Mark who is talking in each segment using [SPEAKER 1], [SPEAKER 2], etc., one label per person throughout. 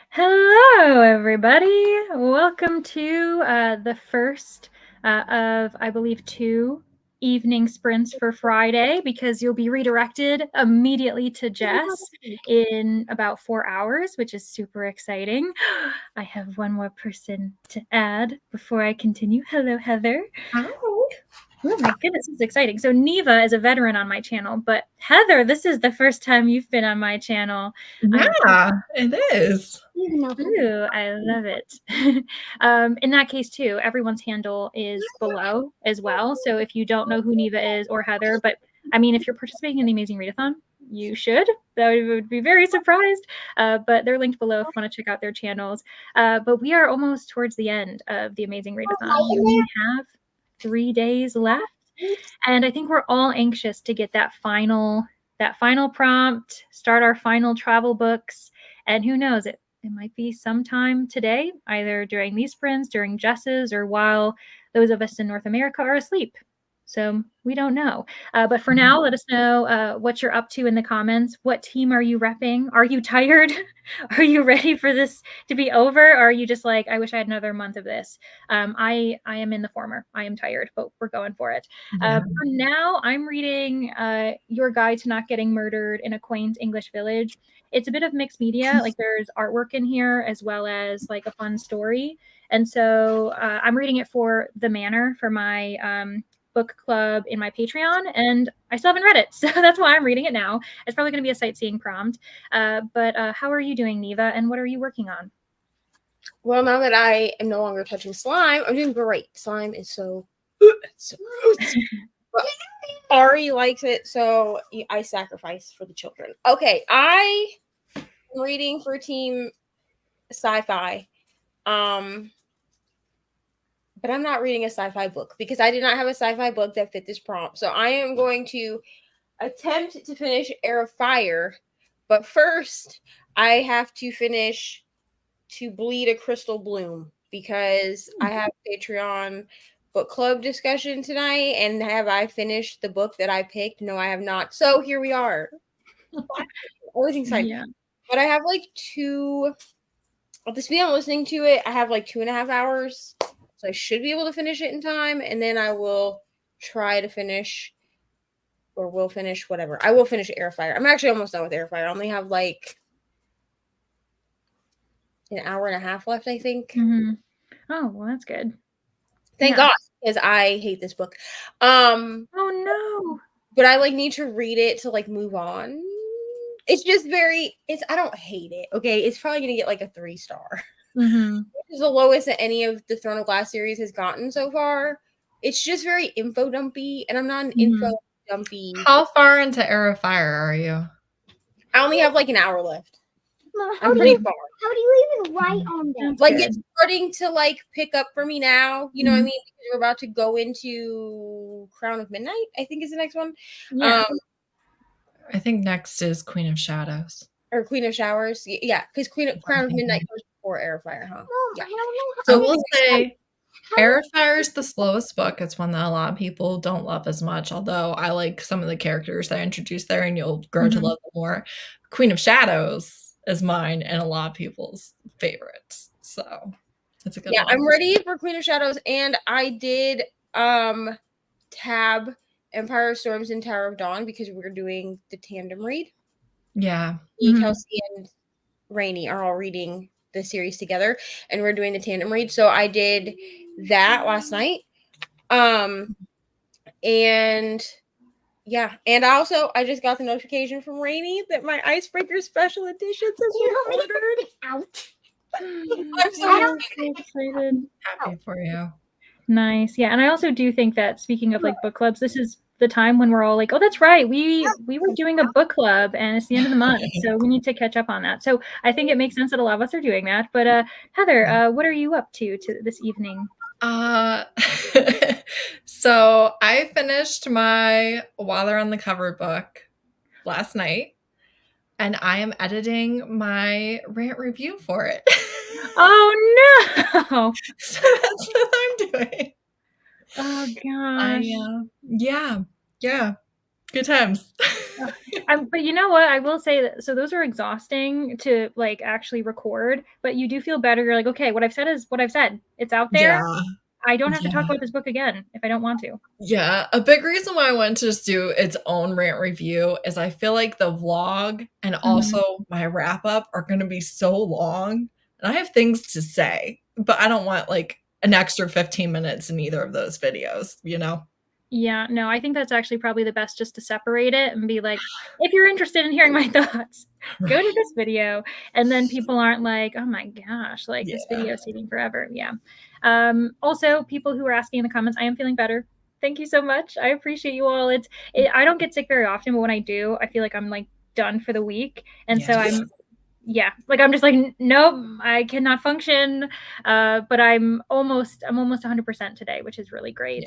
[SPEAKER 1] Hello, everybody. Welcome to the first of, I believe, two evening sprints for Friday, because you'll be redirected immediately to Jess in about 4 hours, which is super exciting. I have one more person to add before I continue. Hello, Heather.
[SPEAKER 2] Hi.
[SPEAKER 1] Oh my goodness, this is exciting. So Neva is a veteran on my channel, but Heather, this is the first time you've been on my channel.
[SPEAKER 2] Yeah, it is.
[SPEAKER 1] Ooh, I love it. In that case, too, everyone's handle is below as well. So if you don't know who Neva is or Heather, but I mean, if you're participating in the Amazing Readathon, you should. That would be very surprised. But they're linked below if you want to check out their channels. But we are almost towards the end of the Amazing Readathon. We only have 3 days left. And I think we're all anxious to get that final prompt, start our final travel books. And who knows, it might be sometime today, either during these sprints, during Jess's, or while those of us in North America are asleep. So we don't know. But for now, let us know what you're up to in the comments. What team are you repping? Are you tired? Are you ready for this to be over? Or are you just like, I wish I had another month of this? I am in the former. I am tired, but we're going for it.
[SPEAKER 2] Yeah.
[SPEAKER 1] For now, I'm reading Your Guide to Not Getting Murdered in a Quaint English Village. It's a bit of mixed media. Like, there's artwork in here as well as like a fun story. And so I'm reading it for the Manor, for my book club in my Patreon, and I still haven't read it. So that's why I'm reading it now. It's probably going to be a sightseeing prompt. But how are you doing, Neva? And what are you working on?
[SPEAKER 3] Well, now that I am no longer touching slime, I'm doing great. Slime is so but Ari likes it, so I sacrifice for the children. Okay, I'm reading for Team Sci Fi. But I'm not reading a sci-fi book because I did not have a sci-fi book that fit this prompt. So I am going to attempt to finish Air of Fire, but first I have to finish To Bleed a Crystal Bloom because I have Patreon book club discussion tonight. And have I finished the book that I picked? No, I have not. So here we are. Everything's fine. Yeah. But I have like at the speed I'm listening to it, I have like 2.5 hours. So I should be able to finish it in time. And then I will try to finish, or will finish, whatever. I will finish Air of Fire. I'm actually almost done with Air of Fire. I only have like an hour and a half left, I think.
[SPEAKER 1] Mm-hmm. Oh, well, that's good.
[SPEAKER 3] Thank God, because I hate this book.
[SPEAKER 1] Oh no.
[SPEAKER 3] But I like need to read it to like move on. It's just I don't hate it. Okay. It's probably gonna get like a 3-star.
[SPEAKER 1] Mm-hmm.
[SPEAKER 3] Which is the lowest that any of the Throne of Glass series has gotten so far. It's just very info dumpy, and I'm not an info dumpy.
[SPEAKER 2] How far into Air of Fire are you?
[SPEAKER 3] I only have like an hour left.
[SPEAKER 4] Mom,
[SPEAKER 3] I'm pretty far.
[SPEAKER 4] How do you even write on that?
[SPEAKER 3] Like, it's starting to like pick up for me now. You know what I mean? Because we're about to go into Crown of Midnight, I think is the next one.
[SPEAKER 1] Yeah.
[SPEAKER 2] I think next is Queen of Shadows.
[SPEAKER 3] Or Queen of Showers. Yeah, because Crown of Midnight goes before Air of Fire, huh?
[SPEAKER 4] Mom,
[SPEAKER 3] Yeah.
[SPEAKER 4] I don't know.
[SPEAKER 2] So we'll say Air of Fire is the slowest book. It's one that a lot of people don't love as much, although I like some of the characters that I introduced there, and you'll grow to love them more. Queen of Shadows is mine and a lot of people's favorites. So it's a good one.
[SPEAKER 3] I'm ready for Queen of Shadows, and I did tab Empire of Storms and Tower of Dawn because we're doing the tandem read.
[SPEAKER 2] Yeah.
[SPEAKER 3] Kelsey and Rainey are all reading the series together, and we're doing the tandem read. So I did that last night. And yeah, and also I just got the notification from Rainey that my Icebreaker special editions have been ordered.
[SPEAKER 4] Out.
[SPEAKER 1] I'm so excited.
[SPEAKER 2] Happy for you.
[SPEAKER 1] Nice. Yeah. And I also do think that, speaking of like book clubs, this is the time when we're all like, oh, that's right. We were doing a book club and it's the end of the month. So we need to catch up on that. So I think it makes sense that a lot of us are doing that. But Heather, what are you up to this evening?
[SPEAKER 2] So I finished my While They're on the Cover book last night, and I am editing my rant review for it.
[SPEAKER 1] Oh no!
[SPEAKER 2] So that's what I'm doing.
[SPEAKER 1] Oh gosh.
[SPEAKER 2] Yeah. Good times.
[SPEAKER 1] But you know what? I will say that, so those are exhausting to like actually record, but you do feel better. You're like, okay, what I've said is what I've said. It's out there.
[SPEAKER 2] Yeah.
[SPEAKER 1] I don't have to talk about this book again if I don't want to.
[SPEAKER 2] Yeah, a big reason why I wanted to just do its own rant review is I feel like the vlog and also my wrap up are going to be so long, and I have things to say, but I don't want like an extra 15 minutes in either of those videos, you know?
[SPEAKER 1] Yeah, no, I think that's actually probably the best, just to separate it and be like, if you're interested in hearing my thoughts, go to this video. And then people aren't like, oh my gosh, like this video is taking forever. Yeah. Also, people who are asking in the comments, I am feeling better. Thank you so much. I appreciate you all. I don't get sick very often, but when I do, I feel like I'm like done for the week. And so I'm just like, nope, I cannot function. But I'm almost 100% today, which is really great.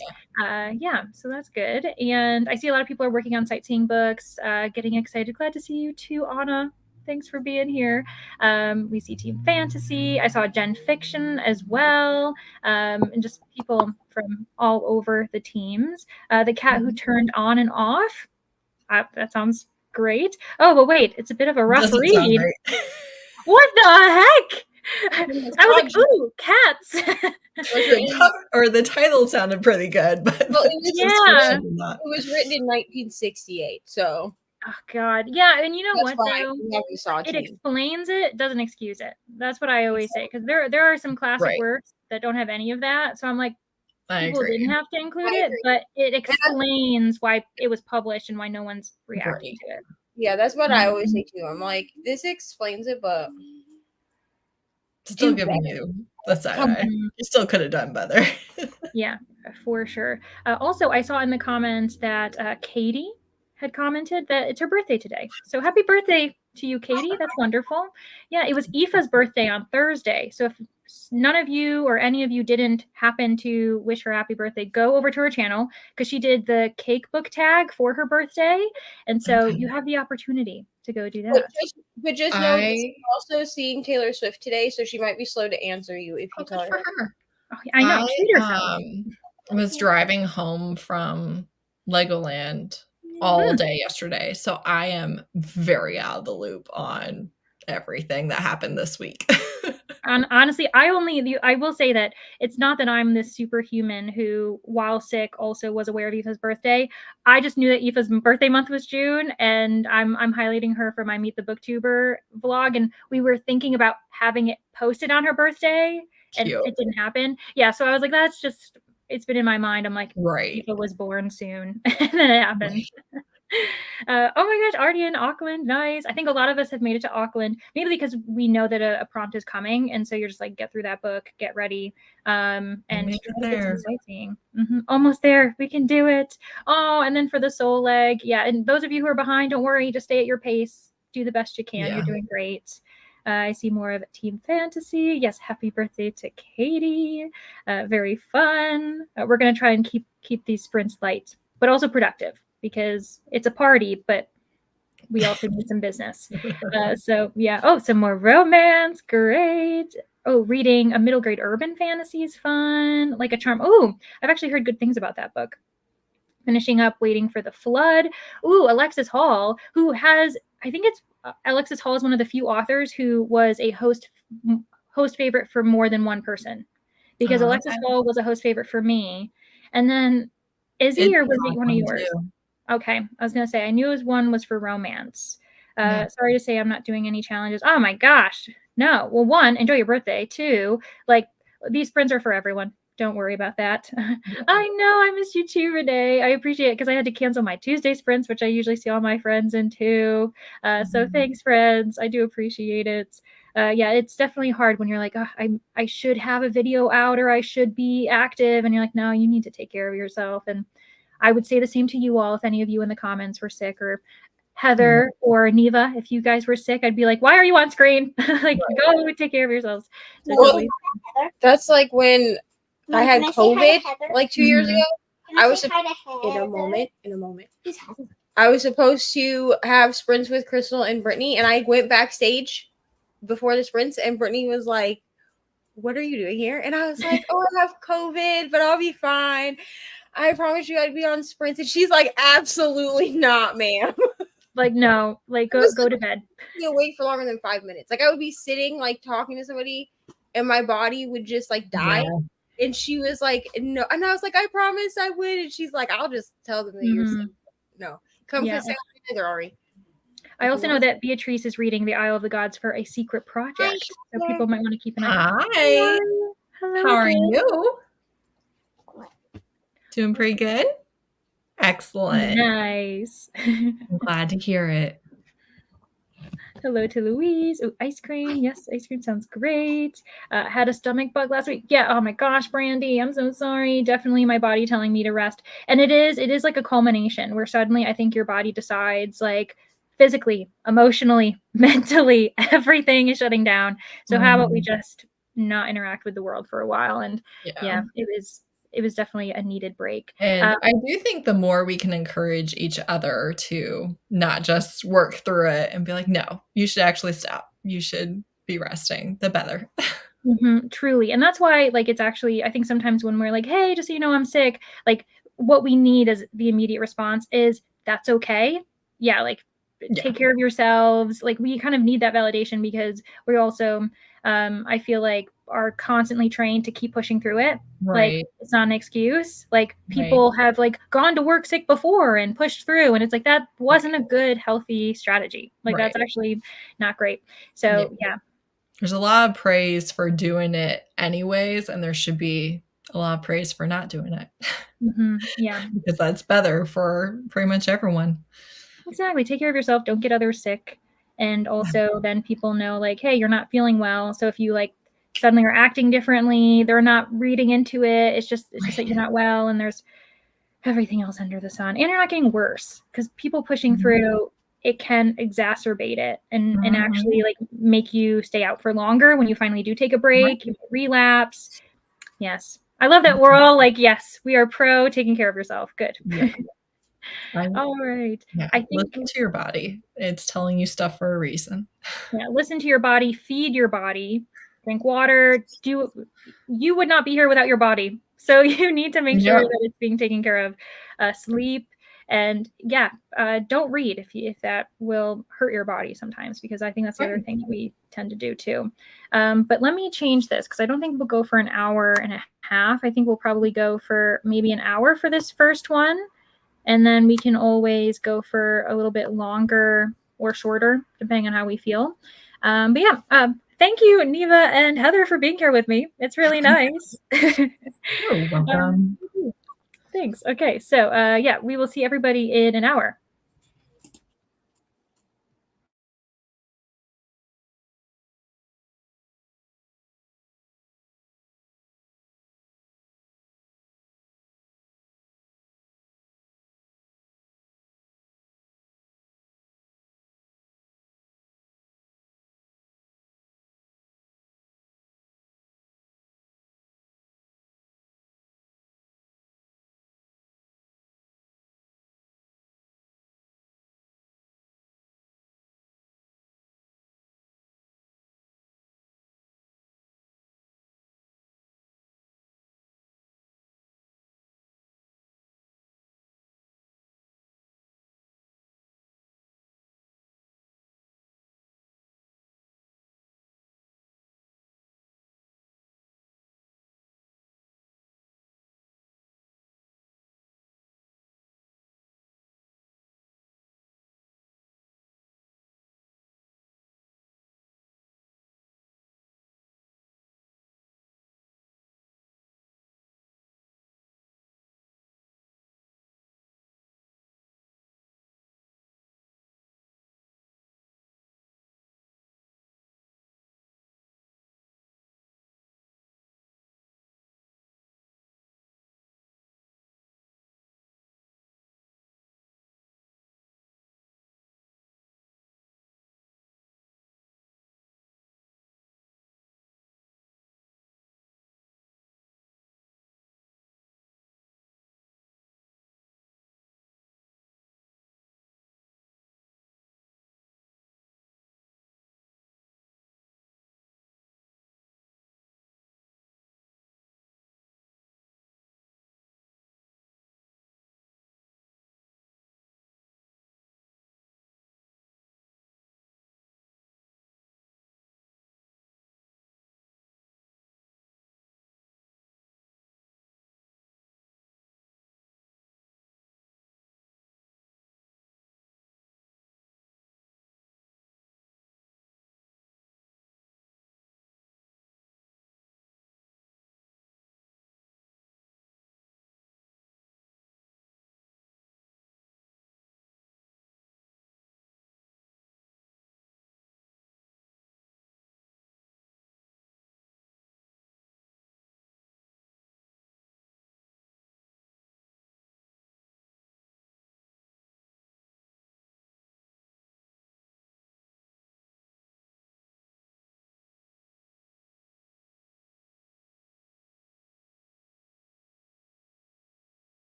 [SPEAKER 1] So that's good. And I see a lot of people are working on sightseeing books, getting excited. Glad to see you too, Anna. Thanks for being here. We see Team Fantasy. I saw Gen Fiction as well, and just people from all over the teams. The Cat Who Turned On and Off. That sounds great. Oh, but wait, it's a bit of a rough read. What the heck? I was like, ooh, cats.
[SPEAKER 2] Or the title sounded pretty good, but
[SPEAKER 3] well, it was written in 1968, so.
[SPEAKER 1] Oh God, yeah, and you know what though?
[SPEAKER 3] It
[SPEAKER 1] explains it, doesn't excuse it. That's what I always say, because there are some classic works that don't have any of that. So I'm like, people didn't have to include it, but it explains why it was published and why no one's reacting to it.
[SPEAKER 3] Yeah, that's what I always say too. I'm like, this explains it, but
[SPEAKER 2] still giving you the side eye. You still could have done better.
[SPEAKER 1] Yeah, for sure. Also, I saw in the comments that Katie had commented that it's her birthday today. So happy birthday to you, Katie. That's wonderful. Yeah, it was Aoife's birthday on Thursday. So if none of you or any of you didn't happen to wish her happy birthday, go over to her channel because she did the cake book tag for her birthday. And so you have the opportunity to go do that.
[SPEAKER 3] But just know she's also seeing Taylor Swift today, so she might be slow to answer you if you tell her.
[SPEAKER 1] Oh, I know.
[SPEAKER 2] I was driving home from Legoland all day yesterday, so I am very out of the loop on everything that happened this week.
[SPEAKER 1] And honestly, I will say that it's not that I'm this superhuman who, while sick, also was aware of Aoife's birthday. I just knew that Aoife's birthday month was June, and I'm highlighting her for my Meet the Booktuber vlog, and we were thinking about having it posted on her birthday, and it didn't happen. Yeah, so I was like, that's just, it's been in my mind. I'm like, Aoife was born soon, and then it happened. Oh my gosh, Artie in Auckland, nice. I think a lot of us have made it to Auckland, maybe because we know that a prompt is coming, and so you're just like, get through that book, get ready, and get some sightseeing. Almost there, we can do it. Oh, and then for the soul leg, yeah. And those of you who are behind, don't worry, just stay at your pace, do the best you can. You're doing great. I see more of Team Fantasy. Yes, happy birthday to Katie. Very fun. We're gonna try and keep these sprints light, but also productive, because it's a party, but we also need some business. So yeah. Oh, some more romance. Great. Oh, reading a middle grade urban fantasy is fun. Like a Charm. Oh, I've actually heard good things about that book. Finishing up Waiting for the Flood. Ooh, Alexis Hall, who has, I think it's Alexis Hall is one of the few authors who was a host favorite for more than one person, because Alexis Hall was a host favorite for me. And then Izzy, or was it one of yours? Okay, I was gonna say, I knew one was for romance. Sorry to say I'm not doing any challenges. Oh my gosh, no. Well, one, enjoy your birthday. Two, like, these sprints are for everyone. Don't worry about that. I know, I missed you too, Renee. I appreciate it, because I had to cancel my Tuesday sprints, which I usually see all my friends in too. So thanks, friends. I do appreciate it. Yeah, it's definitely hard when you're like, oh, I should have a video out, or I should be active, and you're like, no, you need to take care of yourself. And I would say the same to you all. If any of you in the comments were sick, or Heather or Neva, if you guys were sick, I'd be like, why are you on screen? Like, go take care of yourselves. So
[SPEAKER 3] that's like when I had COVID like 2 years ago. I was in a moment. I was supposed to have sprints with Crystal and Brittany, and I went backstage before the sprints, and Brittany was like, what are you doing here? And I was like, oh, I have COVID, but I'll be fine. I promise you I'd be on sprints. And she's like, absolutely not, ma'am.
[SPEAKER 1] Like, no, like go to bed.
[SPEAKER 3] Be awake for longer than 5 minutes. Like I would be sitting, like talking to somebody, and my body would just like die.
[SPEAKER 2] Yeah.
[SPEAKER 3] And she was like, no. And I was like, I promise I would. And she's like, I'll just tell them that you're sick. No. Come
[SPEAKER 1] Yeah.
[SPEAKER 3] sit together, Ari.
[SPEAKER 1] I also know that Beatrice is reading The Isle of the Gods for a secret project. So people might want to keep an eye out.
[SPEAKER 2] Hi.
[SPEAKER 1] Hello
[SPEAKER 2] How are
[SPEAKER 1] again.
[SPEAKER 2] you? Doing pretty good? Excellent.
[SPEAKER 1] Nice.
[SPEAKER 2] I'm glad to hear it.
[SPEAKER 1] Hello to Louise. Oh, ice cream. Yes, ice cream sounds great. Had a stomach bug last week. Yeah. Oh my gosh, Brandy, I'm so sorry. Definitely my body telling me to rest. And it is like a culmination where suddenly I think your body decides, like, physically, emotionally, mentally, everything is shutting down. So how about we just not interact with the world for a while? And yeah, it was definitely a needed break.
[SPEAKER 2] And I do think the more we can encourage each other to not just work through it and be like, no, you should actually stop. You should be resting, the better.
[SPEAKER 1] Truly. And that's why, like, it's actually, I think sometimes when we're like, hey, just so you know, I'm sick, like, what we need as the immediate response is, that's okay. Yeah, like, take care of yourselves. Like, we kind of need that validation because we also, I feel like, are constantly trained to keep pushing through it.
[SPEAKER 2] Right.
[SPEAKER 1] Like, it's not an excuse. Like, people have, like, gone to work sick before and pushed through. And it's like, that wasn't a good, healthy strategy. Like, that's actually not great. So, yeah.
[SPEAKER 2] There's a lot of praise for doing it anyways, and there should be a lot of praise for not doing it.
[SPEAKER 1] Yeah.
[SPEAKER 2] Because that's better for pretty much everyone.
[SPEAKER 1] Exactly. Take care of yourself. Don't get others sick. And also then people know, like, hey, you're not feeling well. So if you, like, suddenly are acting differently, they're not reading into it. It's just that you're not well, and there's everything else under the sun. And you're not getting worse, because people pushing through, it can exacerbate it and actually, like, make you stay out for longer when you finally do take a break, you relapse. Yes. I love that we're all like, yes, we are pro taking care of yourself. Good. All right.
[SPEAKER 2] Yeah.
[SPEAKER 1] I think
[SPEAKER 2] Listen to your body. It's telling you stuff for a reason.
[SPEAKER 1] Yeah, listen to your body, feed your body, drink water. You would not be here without your body. So you need to make sure that it's being taken care of. Sleep, and don't read if that will hurt your body sometimes, because I think that's the other thing that we tend to do too. But let me change this, because I don't think we'll go for an hour and a half. I think we'll probably go for maybe an hour for this first one. And then we can always go for a little bit longer or shorter, depending on how we feel. Thank you, Neva and Heather, for being here with me. It's really nice.
[SPEAKER 2] You're welcome.
[SPEAKER 1] Thanks. Okay, so we will see everybody in an hour.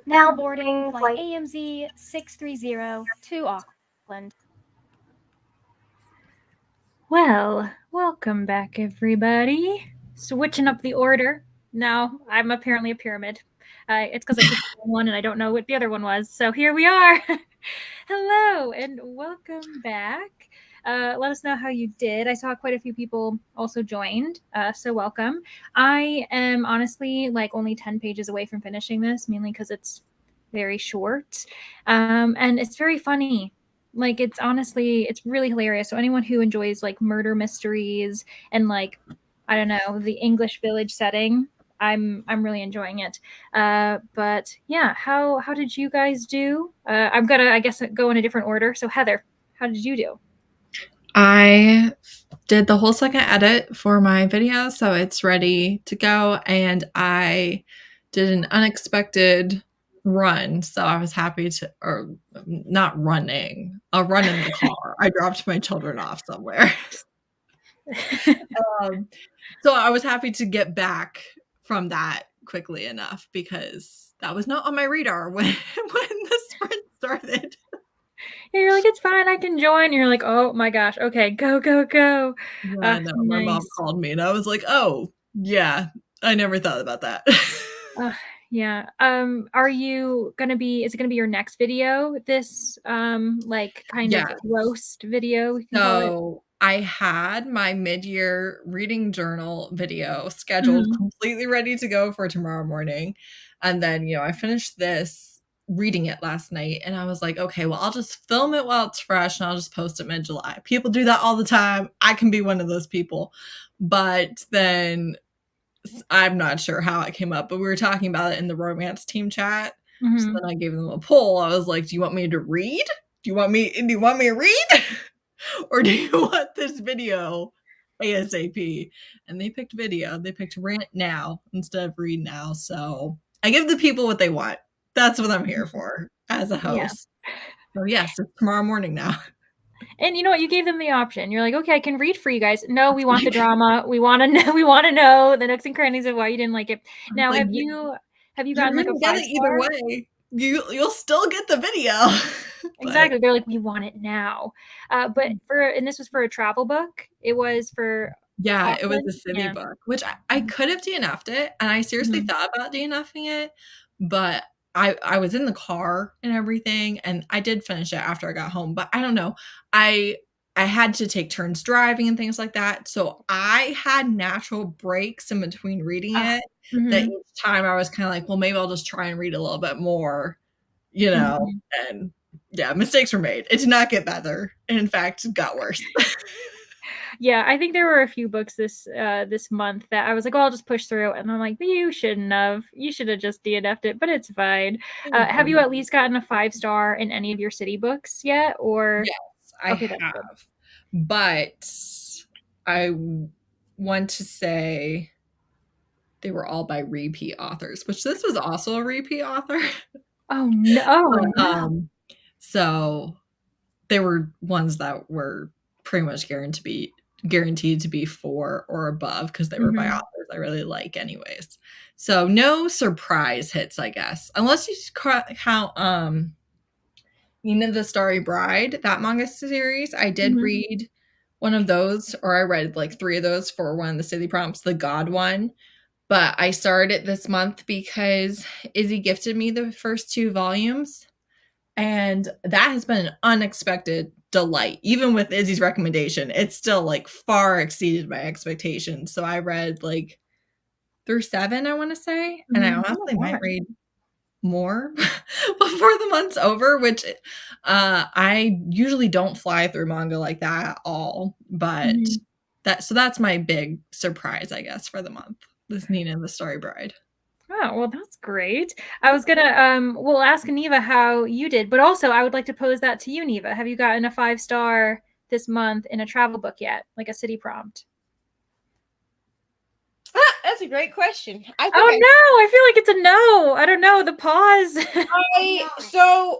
[SPEAKER 4] Now boarding flight AMZ 630 to Auckland.
[SPEAKER 1] Well, welcome back, everybody. Switching up the order. Now, I'm apparently a pyramid. It's because I keep doing one and I don't know what the other one was. So here we are. Hello and welcome back. Let us know how you did. I saw quite a few people also joined, so welcome. I am honestly like only 10 pages away from finishing this, mainly because it's very short, and it's very funny. Like it's really hilarious. So anyone who enjoys like murder mysteries and like I don't know the English village setting, I'm really enjoying it. But yeah, how did you guys do? I'm gonna I guess go in a different order. So Heather, how did you do?
[SPEAKER 2] I did the whole second edit for my video, so it's ready to go. And I did an unexpected run, so I was happy to, or not running, a run in the car. I dropped my children off somewhere. So I was happy to get back from that quickly enough because that was not on my radar when the sprint started.
[SPEAKER 1] And you're like, it's fine, I can join. You're like, oh my gosh, okay, go, go, go.
[SPEAKER 2] Yeah, no, my mom called me and I was like, oh, yeah, I never thought about that.
[SPEAKER 1] Yeah. Are you gonna be? Is it gonna be your next video? This like kind of roast video. We can call it.
[SPEAKER 2] So I had my mid-year reading journal video scheduled, completely ready to go for tomorrow morning, and then I finished this reading it last night, and I was like, okay, well, I'll just film it while it's fresh, and I'll just post it mid-July. People do that all the time. I can be one of those people, but then I'm not sure how it came up, but we were talking about it in the romance team chat. So then I gave them a poll. I was like, do you want me to read? Do you want me to read? Or do you want this video ASAP? And they picked video. They picked rant now instead of read now. So I give the people what they want. That's what I'm here for as a host. Yeah. So yes, it's tomorrow morning now.
[SPEAKER 1] And you know what? You gave them the option. You're like, okay, I can read for you guys. No, we want the drama. We want to know. We want to know the nooks and crannies of why you didn't like it. Now, like, have you gotten like a 5-star?
[SPEAKER 2] Either way, you'll still get the video.
[SPEAKER 1] Exactly. They're like, we want it now. But this was for a travel book. It was for
[SPEAKER 2] Auckland. It was a city book, which I could have DNF'd it, and I seriously thought about DNFing it, but I was in the car and everything, and I did finish it after I got home. But I don't know. I had to take turns driving and things like that, so I had natural breaks in between reading it. That each time I was kind of like, well, maybe I'll just try and read a little bit more, and yeah, mistakes were made. It did not get better. In fact, it got worse.
[SPEAKER 1] Yeah, I think there were a few books this month that I was like, oh, I'll just push through. And I'm like, you shouldn't have. You should have just DNF'd it, but it's fine. Have you at least gotten a 5-star in any of your city books yet? Or
[SPEAKER 2] yes, I have. But I want to say they were all by repeat authors, which this was also a repeat author.
[SPEAKER 1] Oh no.
[SPEAKER 2] So they were ones that were pretty much guaranteed to be 4 or above because they were by authors I really like anyways. So no surprise hits, I guess, unless you count the Starry Bride, that manga series. I did read one of those, or I read like 3 of those for one of the city prompts, the God one. But I started it this month because Izzy gifted me the first 2 volumes. And that has been an unexpected delight. Even with Izzy's recommendation, it's still like far exceeded my expectations. So I read like through 7, I want to say. And I honestly might read more before the month's over, which I usually don't fly through manga like that at all. But that's my big surprise, I guess, for the month. This Nina and the Starry Bride.
[SPEAKER 1] Oh, well, that's great. I was gonna we'll ask Neva how you did, but also I would like to pose that to you, Neva. Have you gotten a 5-star this month in a travel book yet, like a city prompt?
[SPEAKER 3] That's a great question.
[SPEAKER 1] No, I feel like it's a no. I don't know, the pause.
[SPEAKER 3] So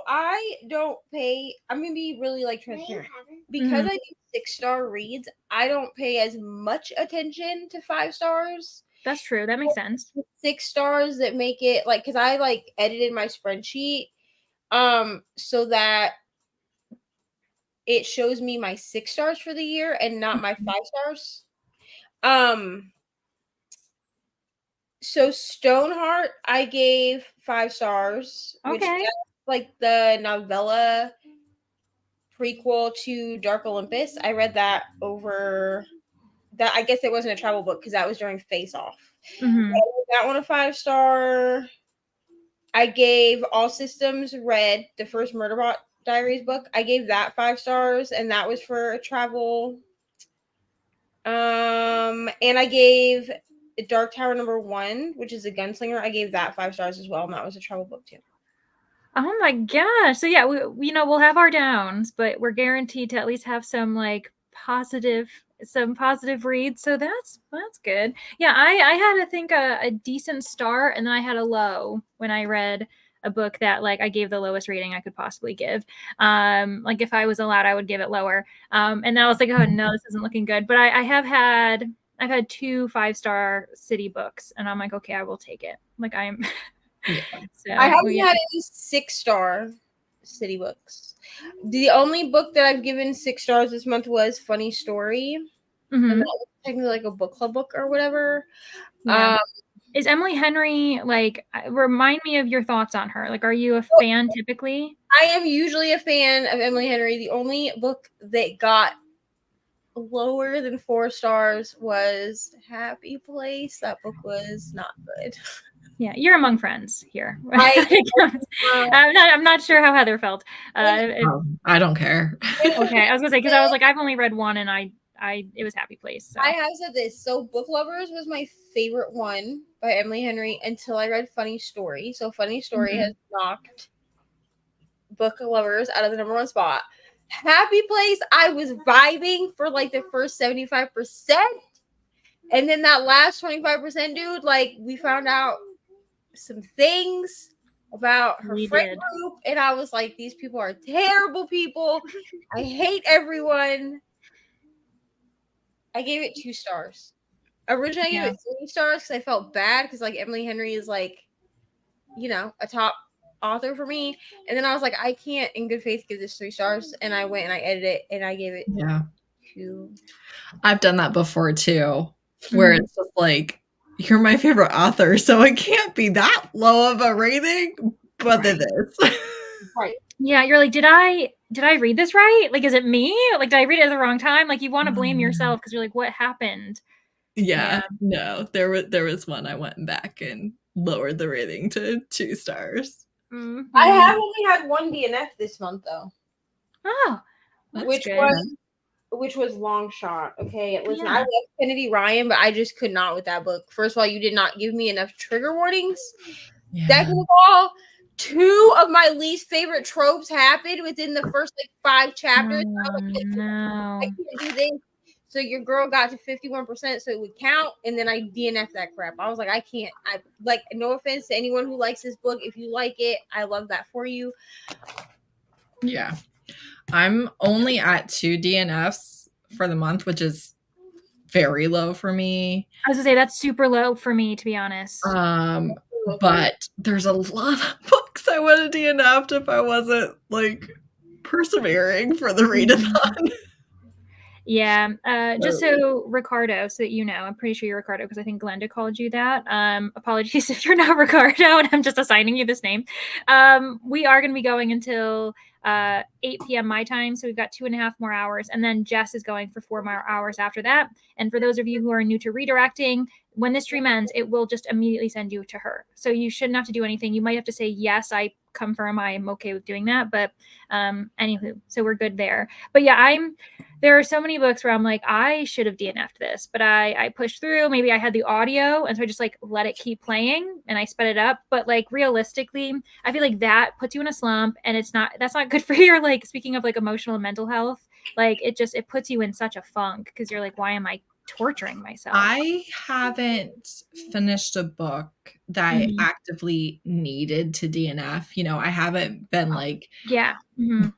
[SPEAKER 3] I don't pay. I'm gonna be really like transparent because I do 6-star reads. I don't pay as much attention to 5 stars
[SPEAKER 1] That's true. That makes sense.
[SPEAKER 3] 6 stars that make it like, because I like edited my spreadsheet so that it shows me my 6 stars for the year and not my 5 stars. So Stoneheart I gave 5 stars, which
[SPEAKER 1] Okay.
[SPEAKER 3] that's like the novella prequel to Dark Olympus. I read that over that. I guess it wasn't a travel book because that was during Face Off. That one a 5 star. I gave All Systems Red, the first Murderbot Diaries book. I gave that 5 stars, and that was for a travel. And I gave Dark Tower #1, which is a gunslinger. I gave that 5 stars as well, and that was a travel book too.
[SPEAKER 1] Oh my gosh. So yeah, we'll have our downs, but we're guaranteed to at least have some like positive reads. So that's good. Yeah, I had I think a decent start, and then I had a low when I read a book that like I gave the lowest rating I could possibly give. Like if I was allowed, I would give it lower. And then I was like, oh no, this isn't looking good. But I've had 2 5-star city books, and I'm like, okay, I will take it. Like I'm So,
[SPEAKER 3] I haven't had any 6-star city books. The only book that I've given 6 stars this month was Funny Story. And that was technically like a book club book or whatever.
[SPEAKER 1] Yeah. Is Emily Henry like? Remind me of your thoughts on her. Like, are you a fan typically?
[SPEAKER 3] I am usually a fan of Emily Henry. The only book that got lower than 4 stars was Happy Place. That book was not good.
[SPEAKER 1] Yeah, you're among friends here. I'm not sure how Heather felt.
[SPEAKER 2] I don't care.
[SPEAKER 1] Okay, I was gonna say because I was like, I've only read one, and it was Happy Place. So.
[SPEAKER 3] I have said this. So Book Lovers was my favorite one by Emily Henry until I read Funny Story. So Funny Story has knocked Book Lovers out of the #1 spot. Happy Place, I was vibing for like the first 75%. And then that last 25%, dude, like we found out some things about her friend group, and I was like, these people are terrible people. I hate everyone. I gave it 2 stars. Originally, I gave it 3 stars because I felt bad because like Emily Henry is like, you know, a top author for me. And then I was like, I can't in good faith give this 3 stars. And I went and I edited it and I gave it 2.
[SPEAKER 2] I've done that before too, where it's just like, you're my favorite author, so it can't be that low of a rating, but it is.
[SPEAKER 3] Right.
[SPEAKER 1] Yeah, you're like, did I read this right? Like, is it me? Like, did I read it at the wrong time? Like, you want to blame yourself because you're like, what happened?
[SPEAKER 2] Yeah, no, there was one I went back and lowered the rating to 2 stars.
[SPEAKER 3] I have only had 1 DNF this month though.
[SPEAKER 1] Oh, that's
[SPEAKER 3] which
[SPEAKER 1] good.
[SPEAKER 3] was Long Shot. Okay, listen, I love Kennedy Ryan, but I just could not with that book. First of all, you did not give me enough trigger warnings. Second of all, 2 of my least favorite tropes happened within the first like 5 chapters. I was like,
[SPEAKER 1] no.
[SPEAKER 3] I can't do this. So your girl got to 51%, so it would count, and then I DNF that crap. I was like, I can't. I like, no offense to anyone who likes this book. If you like it, I love that for you.
[SPEAKER 2] Yeah. I'm only at 2 DNFs for the month, which is very low for me.
[SPEAKER 1] I was gonna say that's super low for me, to be honest.
[SPEAKER 2] But there's a lot of books I would have DNF'd if I wasn't like persevering for the readathon.
[SPEAKER 1] Yeah, just so Ricardo, so that you know, I'm pretty sure you're Ricardo because I think Glenda called you that. Apologies if you're not Ricardo and I'm just assigning you this name. We are going to be going until 8 p.m. my time, so we've got 2.5 more hours, and then Jess is going for 4 more hours after that. And for those of you who are new to redirecting, when this stream ends, it will just immediately send you to her. So you shouldn't have to do anything. You might have to say, yes, I confirm I'm okay with doing that. But anywho, so we're good there. But yeah, there are so many books where I'm like, I should have DNF'd this, but I pushed through. Maybe I had the audio, and so I just like let it keep playing and I sped it up. But like realistically, I feel like that puts you in a slump, and that's not good for your, like, speaking of like emotional and mental health, like it puts you in such a funk because you're like, why am I torturing myself?
[SPEAKER 2] I haven't finished a book that I actively needed to DNF. You know, I haven't been like,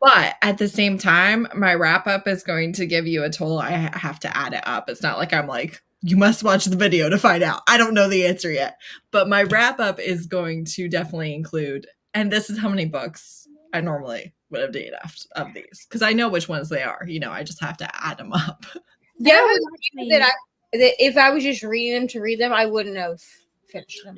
[SPEAKER 2] but at the same time, my wrap up is going to give you a total. I have to add it up. It's not like I'm like You must watch the video to find out. I don't know the answer yet. But my wrap up is going to definitely include, and this is how many books I normally would have DNF'd of these. Because I know which ones they are. I just have to add them up.
[SPEAKER 3] Yeah, that if I was just reading them to read them, I wouldn't have finished them.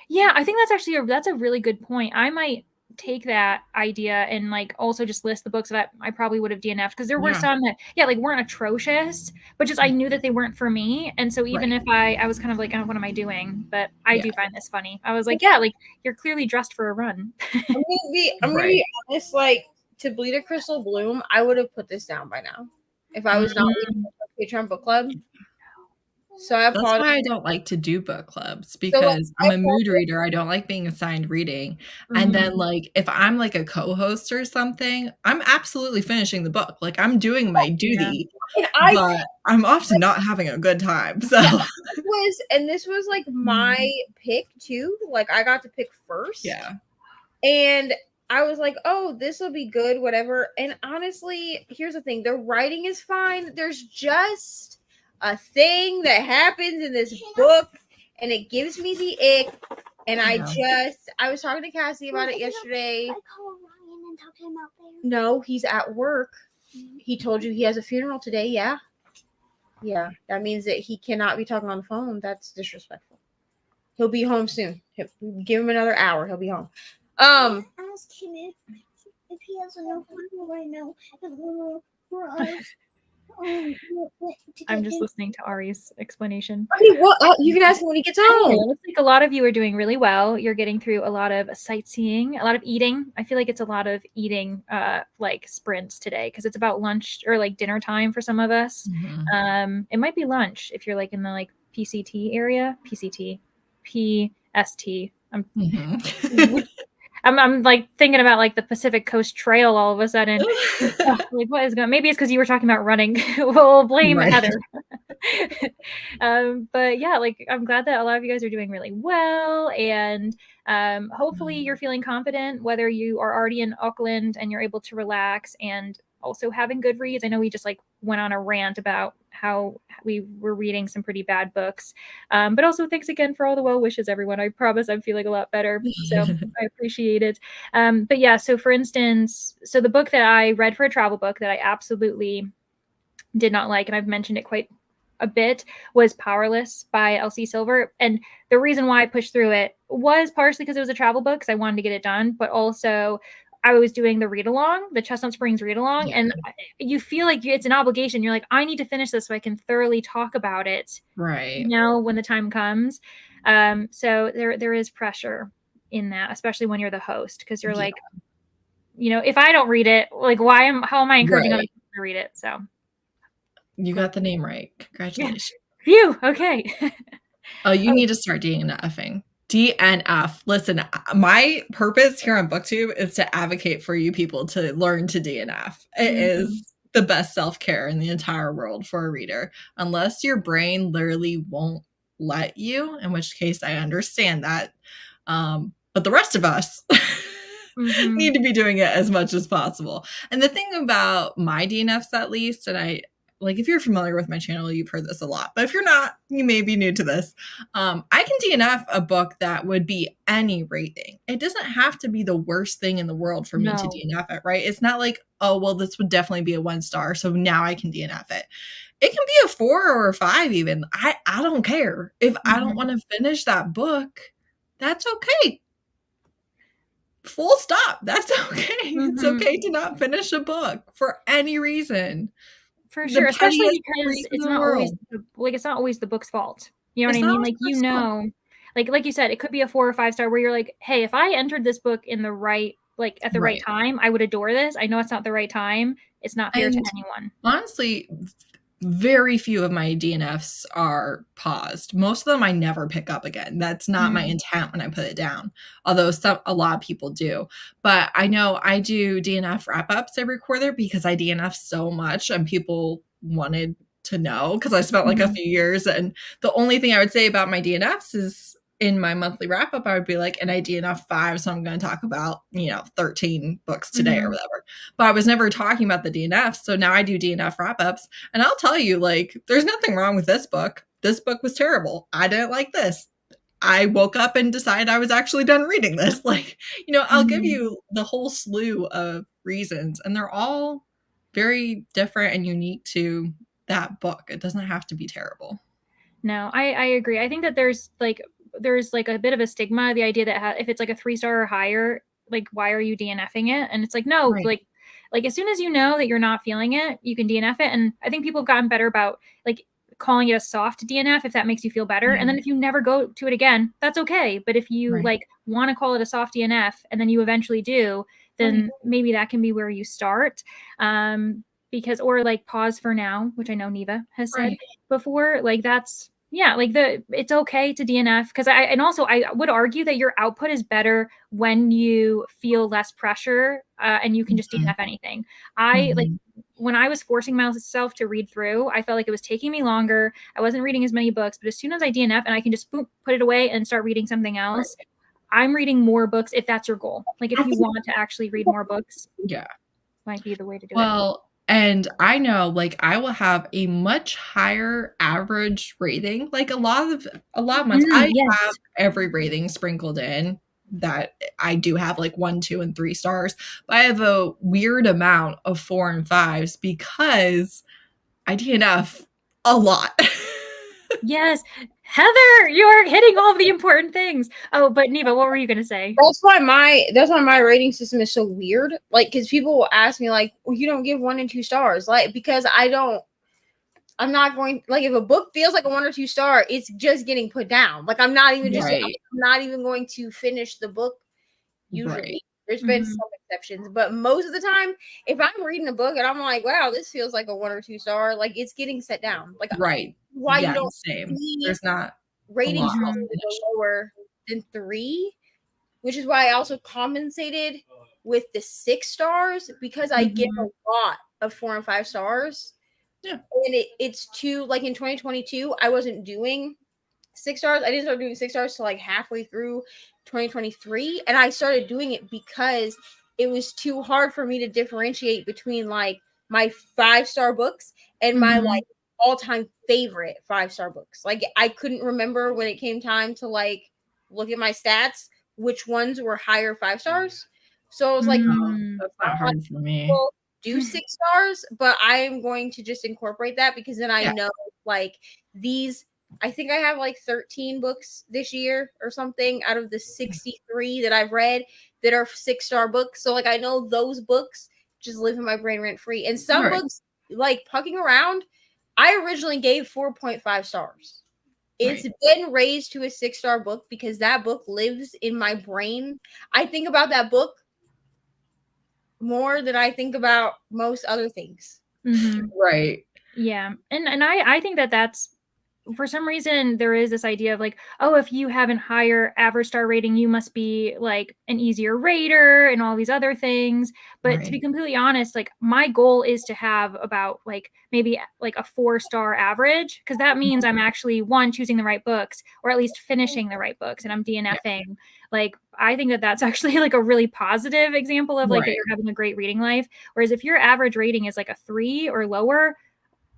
[SPEAKER 1] Yeah, I think that's actually that's a really good point. I might take that idea and like also just list the books that I probably would have DNF'd, because there were some that like weren't atrocious, but just I knew that they weren't for me. And so even if I was kind of like, oh, what am I doing? But I do find this funny. I was like, yeah, like you're clearly dressed for a run.
[SPEAKER 3] I'm gonna be honest, like to Bleed a Crystal Bloom, I would have put this down by now if I was not reading the Patreon book club. So that's why
[SPEAKER 2] I don't like to do book clubs, because I'm a mood reader. I don't like being assigned reading. And then like if I'm like a co-host or something, I'm absolutely finishing the book. Like I'm doing my duty, but I'm often not having a good time. So
[SPEAKER 3] this was like my pick too. Like I got to pick first.
[SPEAKER 2] Yeah.
[SPEAKER 3] And I was like, oh, this will be good, whatever. And honestly, here's the thing. The writing is fine. There's just a thing that happens in this book and it gives me the ick. And I was talking to Cassie about it yesterday. No, he's at work. He told you he has a funeral today. Yeah. That means that he cannot be talking on the phone. That's disrespectful. He'll be home soon. Give him another hour. He'll be home.
[SPEAKER 5] Ask him if he has enough money right now for us.
[SPEAKER 1] I'm just listening to Ari's explanation.
[SPEAKER 3] You can ask him when he gets home.
[SPEAKER 1] It looks like a lot of you are doing really well. You're getting through a lot of sightseeing, a lot of eating. I feel like it's a lot of eating like sprints today, because it's about lunch or like dinner time for some of us. It might be lunch if you're like in the like PCT area. PST. I'm like thinking about like the Pacific Coast Trail all of a sudden. Like what is going? Maybe it's because you were talking about running. We'll blame Heather. But yeah, like I'm glad that a lot of you guys are doing really well, and hopefully you're feeling confident, whether you are already in Auckland and you're able to relax and also having good reads. I know we just like went on a rant about how we were reading some pretty bad books, but also thanks again for all the well wishes, everyone. I promise I'm feeling a lot better, so I appreciate it. But yeah, so for instance, the book that I read for a travel book that I absolutely did not like, and I've mentioned it quite a bit, was Powerless by Elsie Silver. And the reason why I pushed through it was partially because it was a travel book, because I wanted to get it done, but also I was doing the read along, the Chestnut Springs read along, and you feel like it's an obligation. You're like, I need to finish this so I can thoroughly talk about it now when the time comes. So there is pressure in that, especially when you're the host, because you're like, if I don't read it, like how am I encouraging other people to read it? So
[SPEAKER 2] you got the name right. Congratulations.
[SPEAKER 1] Phew. Okay.
[SPEAKER 2] Oh, you need to start DNFing. DNF. Listen, my purpose here on BookTube is to advocate for you people to learn to DNF. It is the best self-care in the entire world for a reader, unless your brain literally won't let you, in which case I understand that. But the rest of us need to be doing it as much as possible. And the thing about my DNFs, at least, and like, if you're familiar with my channel, you've heard this a lot, but if you're not, you may be new to this. I can DNF a book that would be any rating. It doesn't have to be the worst thing in the world for me to DNF it, right? It's not like, oh, well, this would definitely be a 1-star, so now I can DNF it. It can be a 4 or a 5 even. I don't care. If I don't want to finish that book, that's okay. Full stop. That's okay. It's okay to not finish a book for any reason.
[SPEAKER 1] For sure, especially because it's not always the book's fault. You know what I mean? Like, like you said, it could be a 4 or 5 star where you're like, hey, if I entered this book in the right, like at the right time, I would adore this. I know it's not the right time. It's not fair to anyone. Honestly,
[SPEAKER 2] very few of my DNFs are paused. Most of them I never pick up again. That's not my intent when I put it down. Although a lot of people do. But I know I do DNF wrap-ups every quarter because I DNF so much and people wanted to know because I spent like a few years. And the only thing I would say about my DNFs is in my monthly wrap-up, I would be like, and I DNF 5, so I'm going to talk about, 13 books today or whatever. But I was never talking about the DNFs, so now I do DNF wrap-ups, and I'll tell you, like, there's nothing wrong with this book. this book was terrible. I didn't like this. I woke up and decided I was actually done reading this. Like, I'll give you the whole slew of reasons, and they're all very different and unique to that book. It doesn't have to be terrible.
[SPEAKER 1] No, I agree. I think that there's like a bit of a stigma, the idea that if it's like a 3-star or higher, like why are you DNFing it? And it's like, no,
[SPEAKER 2] Right.
[SPEAKER 1] like as soon as you know that you're not feeling it, you can DNF it. And I think people have gotten better about like calling it a soft DNF if that makes you feel better. And then if you never go to it again, that's okay. But if you like want to call it a soft DNF and then you eventually do, then maybe that can be where you start. Because or like pause for now, which I know Neva has said before, like that's like it's okay to DNF because I would argue that your output is better when you feel less pressure and you can just DNF anything. Like when I was forcing myself to read through, I felt like it was taking me longer. I wasn't reading as many books, but as soon as I DNF and I can just put it away and start reading something else, I'm reading more books if that's your goal. Like if you want to actually read more books, might be the way to do it.
[SPEAKER 2] Well, and I know, like, I will have a much higher average rating. Like a lot of months, I have every rating sprinkled in that I do have like 1, 2, and 3 stars. But I have a weird amount of 4 and 5s because I DNF a lot.
[SPEAKER 1] Yes. Heather, you're hitting all of the important things. Oh, but Neva, what were you gonna say?
[SPEAKER 3] That's why my rating system is so weird. Like, because people will ask me, like, well, you don't give 1 and 2 stars. Like, because I'm not going, like, if a book feels like a 1 or 2 star, it's just getting put down. Like, I'm not even I'm not even going to finish the book usually. There's been some exceptions, but most of the time, if I'm reading a book and I'm like, wow, this feels like a 1 or 2 star, like it's getting set down. Like, why you don't see
[SPEAKER 2] there's not
[SPEAKER 3] ratings lower than 3, which is why I also compensated with the 6 stars because I get a lot of 4 and 5 stars. Yeah. And it's too, like in 2022, I wasn't doing 6 stars. I didn't start doing 6 stars till like halfway through 2023. And I started doing it because it was too hard for me to differentiate between like my 5-star books and my like all-time favorite 5-star books. Like I couldn't remember when it came time to like look at my stats which ones were higher 5 stars. So I was like,
[SPEAKER 2] that's not hard for me.
[SPEAKER 3] Do 6 stars, but I am going to just incorporate that because then I know like these. I think I have like 13 books this year or something out of the 63 that I've read that are 6-star books. So like I know those books just live in my brain rent free. And some books like Pucking Around, I originally gave 4.5 stars. It's been raised to a 6-star book because that book lives in my brain. I think about that book more than I think about most other things.
[SPEAKER 2] Right.
[SPEAKER 1] Yeah. And I think that's for some reason there is this idea of like, oh, if you have a higher average star rating, you must be like an easier rater and all these other things. But to be completely honest, like my goal is to have about like maybe like a 4-star average because that means I'm actually choosing the right books or at least finishing the right books and I'm DNFing. Like I think that that's actually like a really positive example of like that you're having a great reading life. Whereas if your average rating is like a 3 or lower,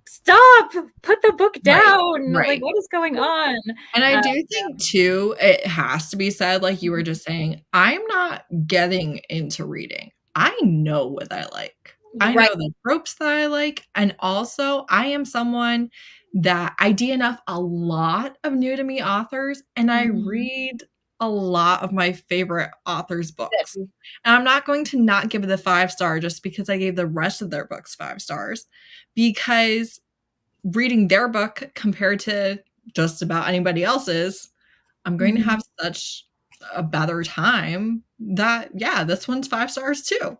[SPEAKER 1] stop, put the book down. Like what is going on?
[SPEAKER 2] And I do think too it has to be said, like you were just saying, I'm not getting into reading. I know what I like. I know the tropes that I like, and also I am someone that I DNF a lot of new to me authors and I read a lot of my favorite authors' books. And I'm not going to not give it a 5-star just because I gave the rest of their books 5 stars, because reading their book compared to just about anybody else's, I'm going to have such a better time that, this one's 5 stars too.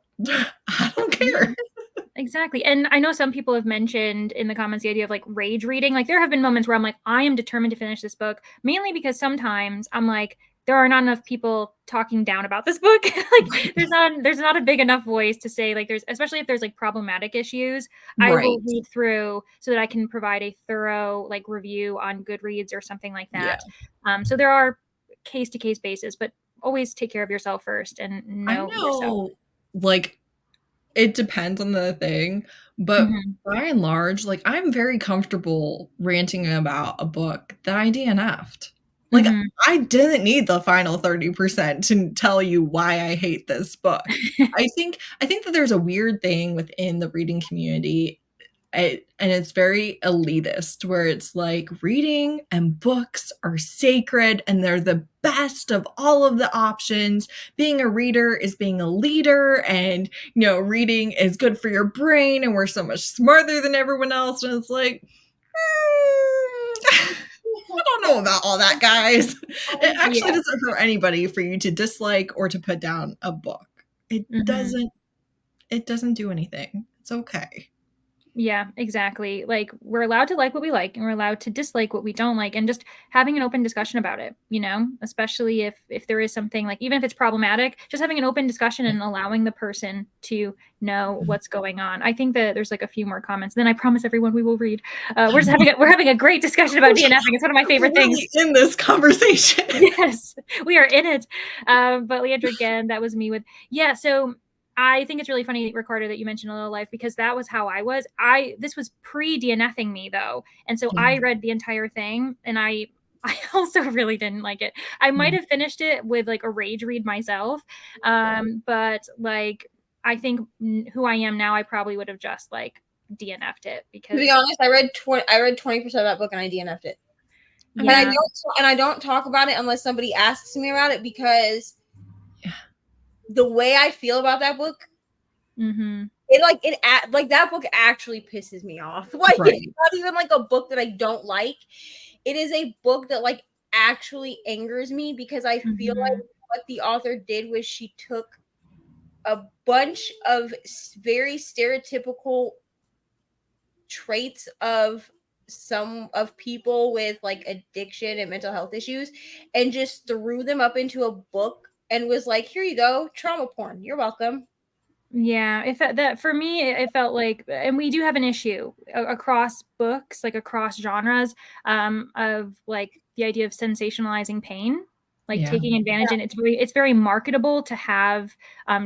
[SPEAKER 2] I don't care.
[SPEAKER 1] Exactly. And I know some people have mentioned in the comments the idea of like rage reading. Like there have been moments where I'm like, I am determined to finish this book, mainly because sometimes I'm like, there are not enough people talking down about this book. Like there's not a big enough voice to say like especially if there's like problematic issues, I will read through so that I can provide a thorough like review on Goodreads or something like that. So there are case to case basis, but always take care of yourself first and know yourself.
[SPEAKER 2] Like it depends on the thing, But by and large, like, I'm very comfortable ranting about a book that I DNF'd. Like, I didn't need the final 30% to tell you why I hate this book. I think that there's a weird thing within the reading community, and it's very elitist, where it's like reading and books are sacred and they're the best of all of the options. Being a reader is being a leader, and reading is good for your brain, and we're so much smarter than everyone else. And it's like, I don't know about all that, guys. It actually doesn't hurt anybody for you to dislike or to put down a book. It doesn't do anything. It's okay.
[SPEAKER 1] Yeah, exactly. Like, we're allowed to like what we like, and we're allowed to dislike what we don't like, and just having an open discussion about it, especially if there is something, like, even if it's problematic, just having an open discussion and allowing the person to know what's going on. I think that there's like a few more comments. Then I promise everyone we will read. We're having a great discussion about DNFing. It's one of my favorite things
[SPEAKER 2] in this conversation.
[SPEAKER 1] Yes, we are in it. But Leandra, again, that was me with, so I think it's really funny, Ricardo, that you mentioned A Little Life, because that was how I was. This was pre-DNFing me, though. And so I read the entire thing, and I also really didn't like it. I might have finished it with like a rage read myself. But like, I think who I am now, I probably would have just like DNF'd it, because,
[SPEAKER 3] to be honest, I read 20% of that book and I DNF'd it.
[SPEAKER 1] Yeah.
[SPEAKER 3] And I don't talk about it unless somebody asks me about it, because the way I feel about that book, it that book actually pisses me off. Like, it's not even like a book that I don't like. It is a book that like actually angers me, because I feel like what the author did was she took a bunch of very stereotypical traits of some of people with like addiction and mental health issues, and just threw them up into a book and was like, here you go, trauma porn, you're welcome.
[SPEAKER 1] Yeah, that for me, it felt like, and we do have an issue across books, like across genres, of like the idea of sensationalizing pain, like taking advantage, and it's very marketable to have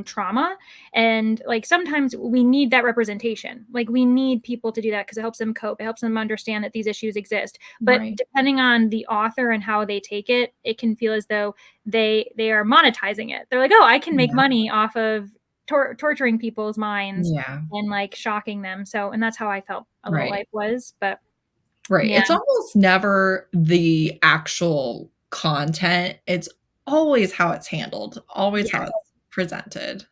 [SPEAKER 1] trauma, and like sometimes we need that representation. Like, we need people to do that because it helps them cope, it helps them understand that these issues exist. But depending on the author and how they take it, it can feel as though they are monetizing it. They're like, oh, I can make money off of torturing people's minds and like shocking them. So, and that's how I felt A Little Life was. But
[SPEAKER 2] it's almost never the actual content. It's always how it's handled, always how it's presented.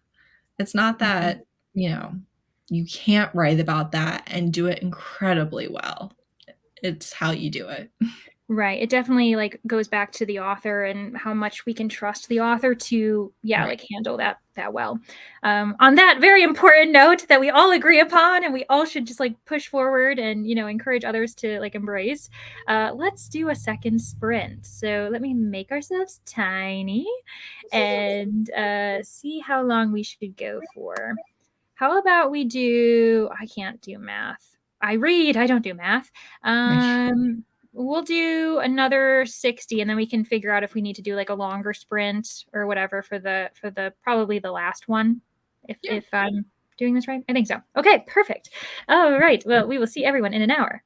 [SPEAKER 2] It's not that you can't write about that and do it incredibly well. It's how you do it.
[SPEAKER 1] Right. It definitely like goes back to the author and how much we can trust the author to, like handle that well. On that very important note that we all agree upon, and we all should just like push forward and, encourage others to like embrace. Let's do a second sprint. So let me make ourselves tiny and see how long we should go for. How about we do, I can't do math. I read, I don't do math. We'll do another 60, and then we can figure out if we need to do like a longer sprint or whatever for the probably the last one. If I'm doing this right, I think so. Okay, perfect. All right. Well, we will see everyone in an hour.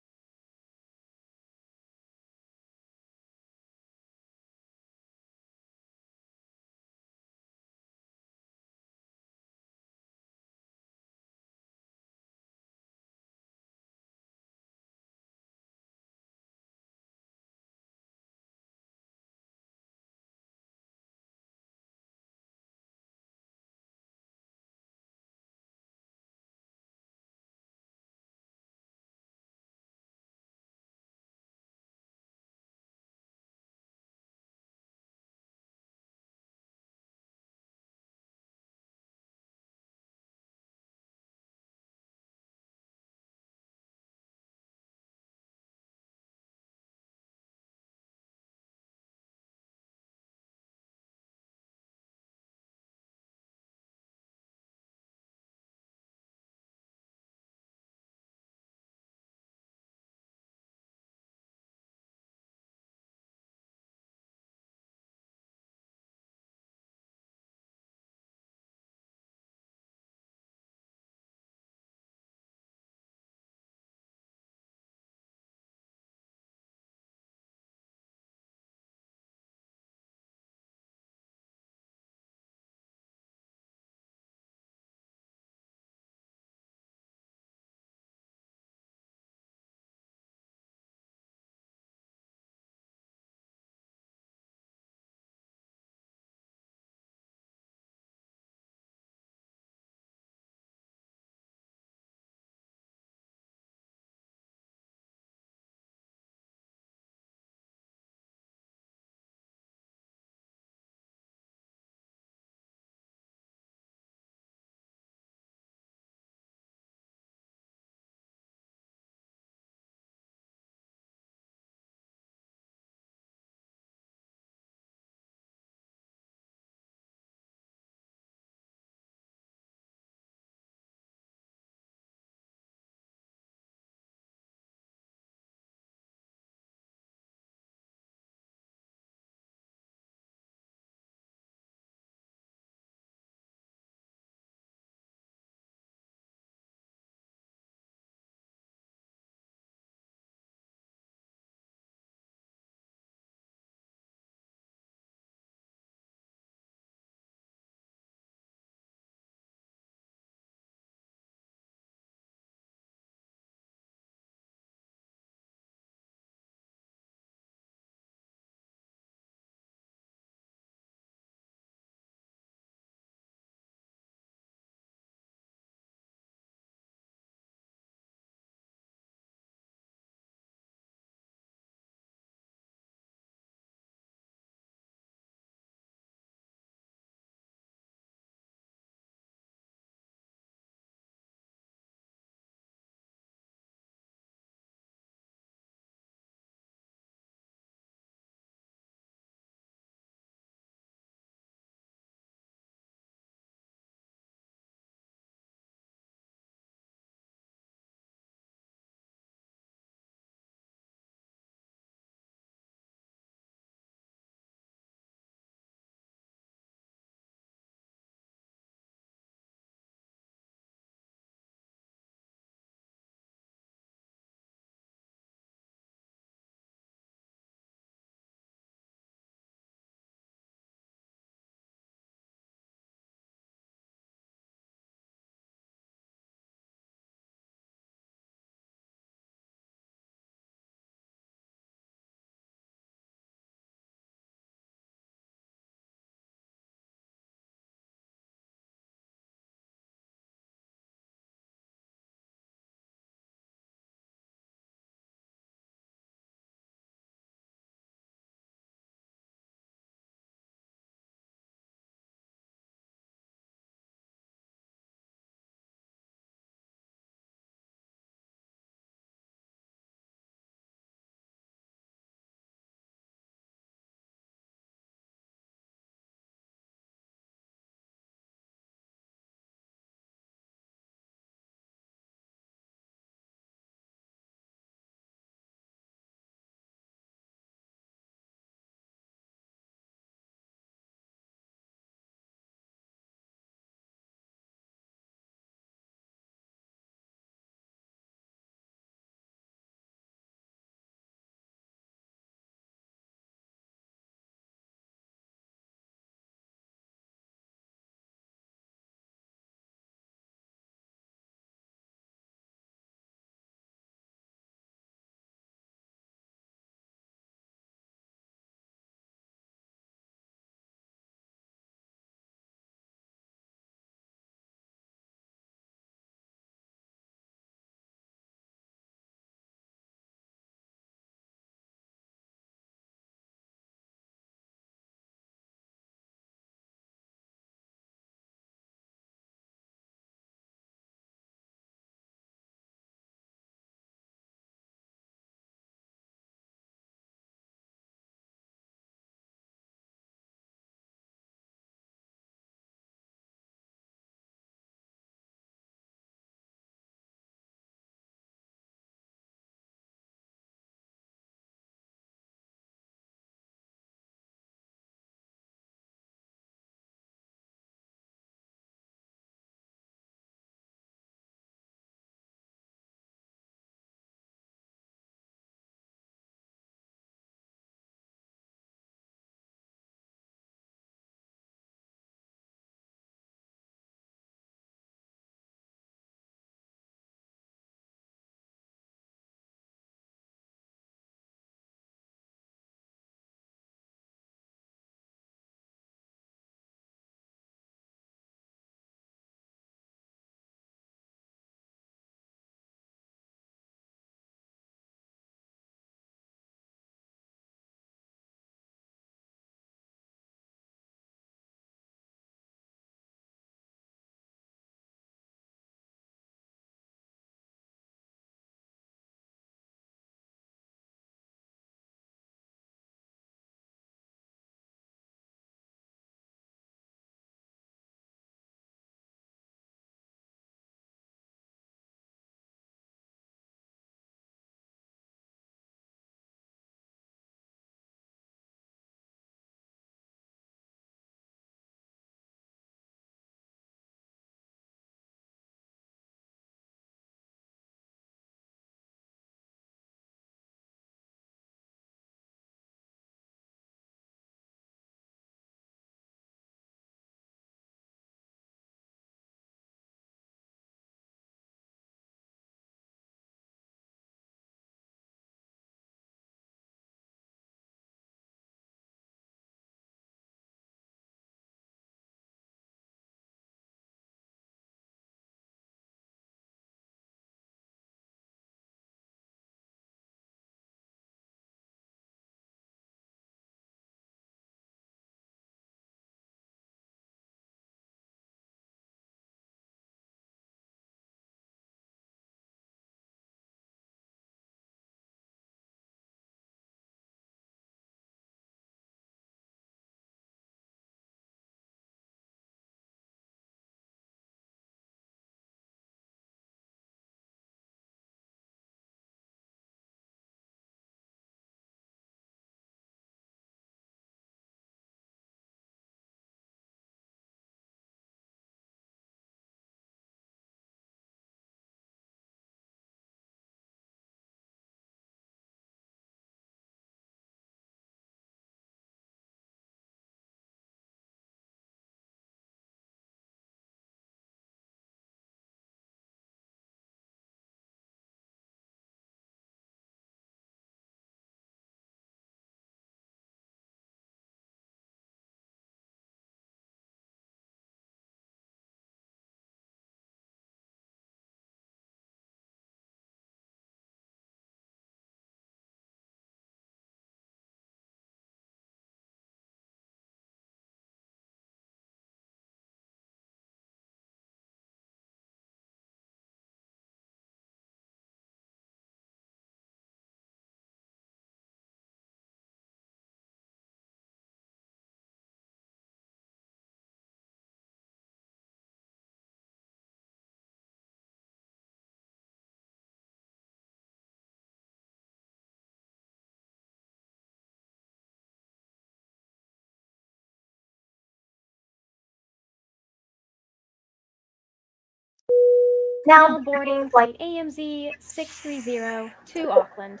[SPEAKER 4] Now boarding flight AMZ 630 to Auckland.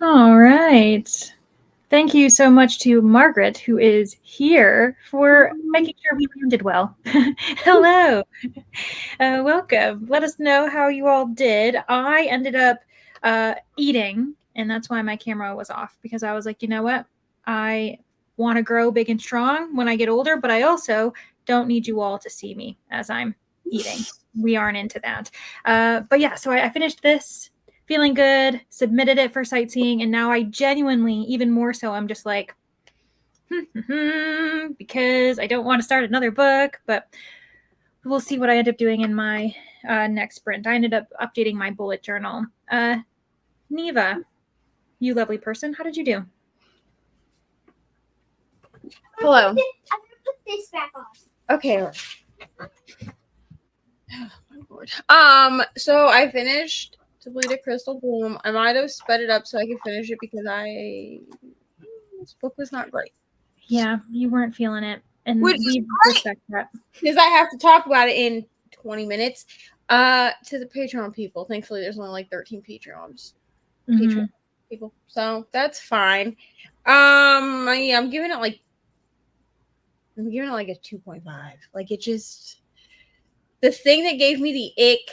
[SPEAKER 1] All right. Thank you so much to Margaret, who is here, for making sure we landed well. Hello. Welcome. Let us know how you all did. I ended up eating, and that's why my camera was off, because I was like, you know what? I want to grow big and strong when I get older, but I also don't need you all to see me as I'm eating. We aren't into that. But yeah, so I finished this, feeling good, submitted it for sightseeing, and now I genuinely, even more so, I'm just like, because I don't want to start another book, but we'll see what I end up doing in my next sprint. I ended up updating my bullet journal. Neva, you lovely person, how did you do?
[SPEAKER 3] Hello.
[SPEAKER 5] I'm gonna put this back on.
[SPEAKER 3] Okay. Oh, my Lord. So I finished Depleted Crystal Bloom. I might have sped it up so I could finish it because this book was not great.
[SPEAKER 1] Yeah, you weren't feeling it, and
[SPEAKER 3] Which
[SPEAKER 1] we respect that.
[SPEAKER 3] Because I have to talk about it in 20 minutes. To the Patreon people. Thankfully, there's only like 13 Patreons. Patreon people. So that's fine. Yeah, I'm giving it like a 2.5. Like, it just, the thing that gave me the ick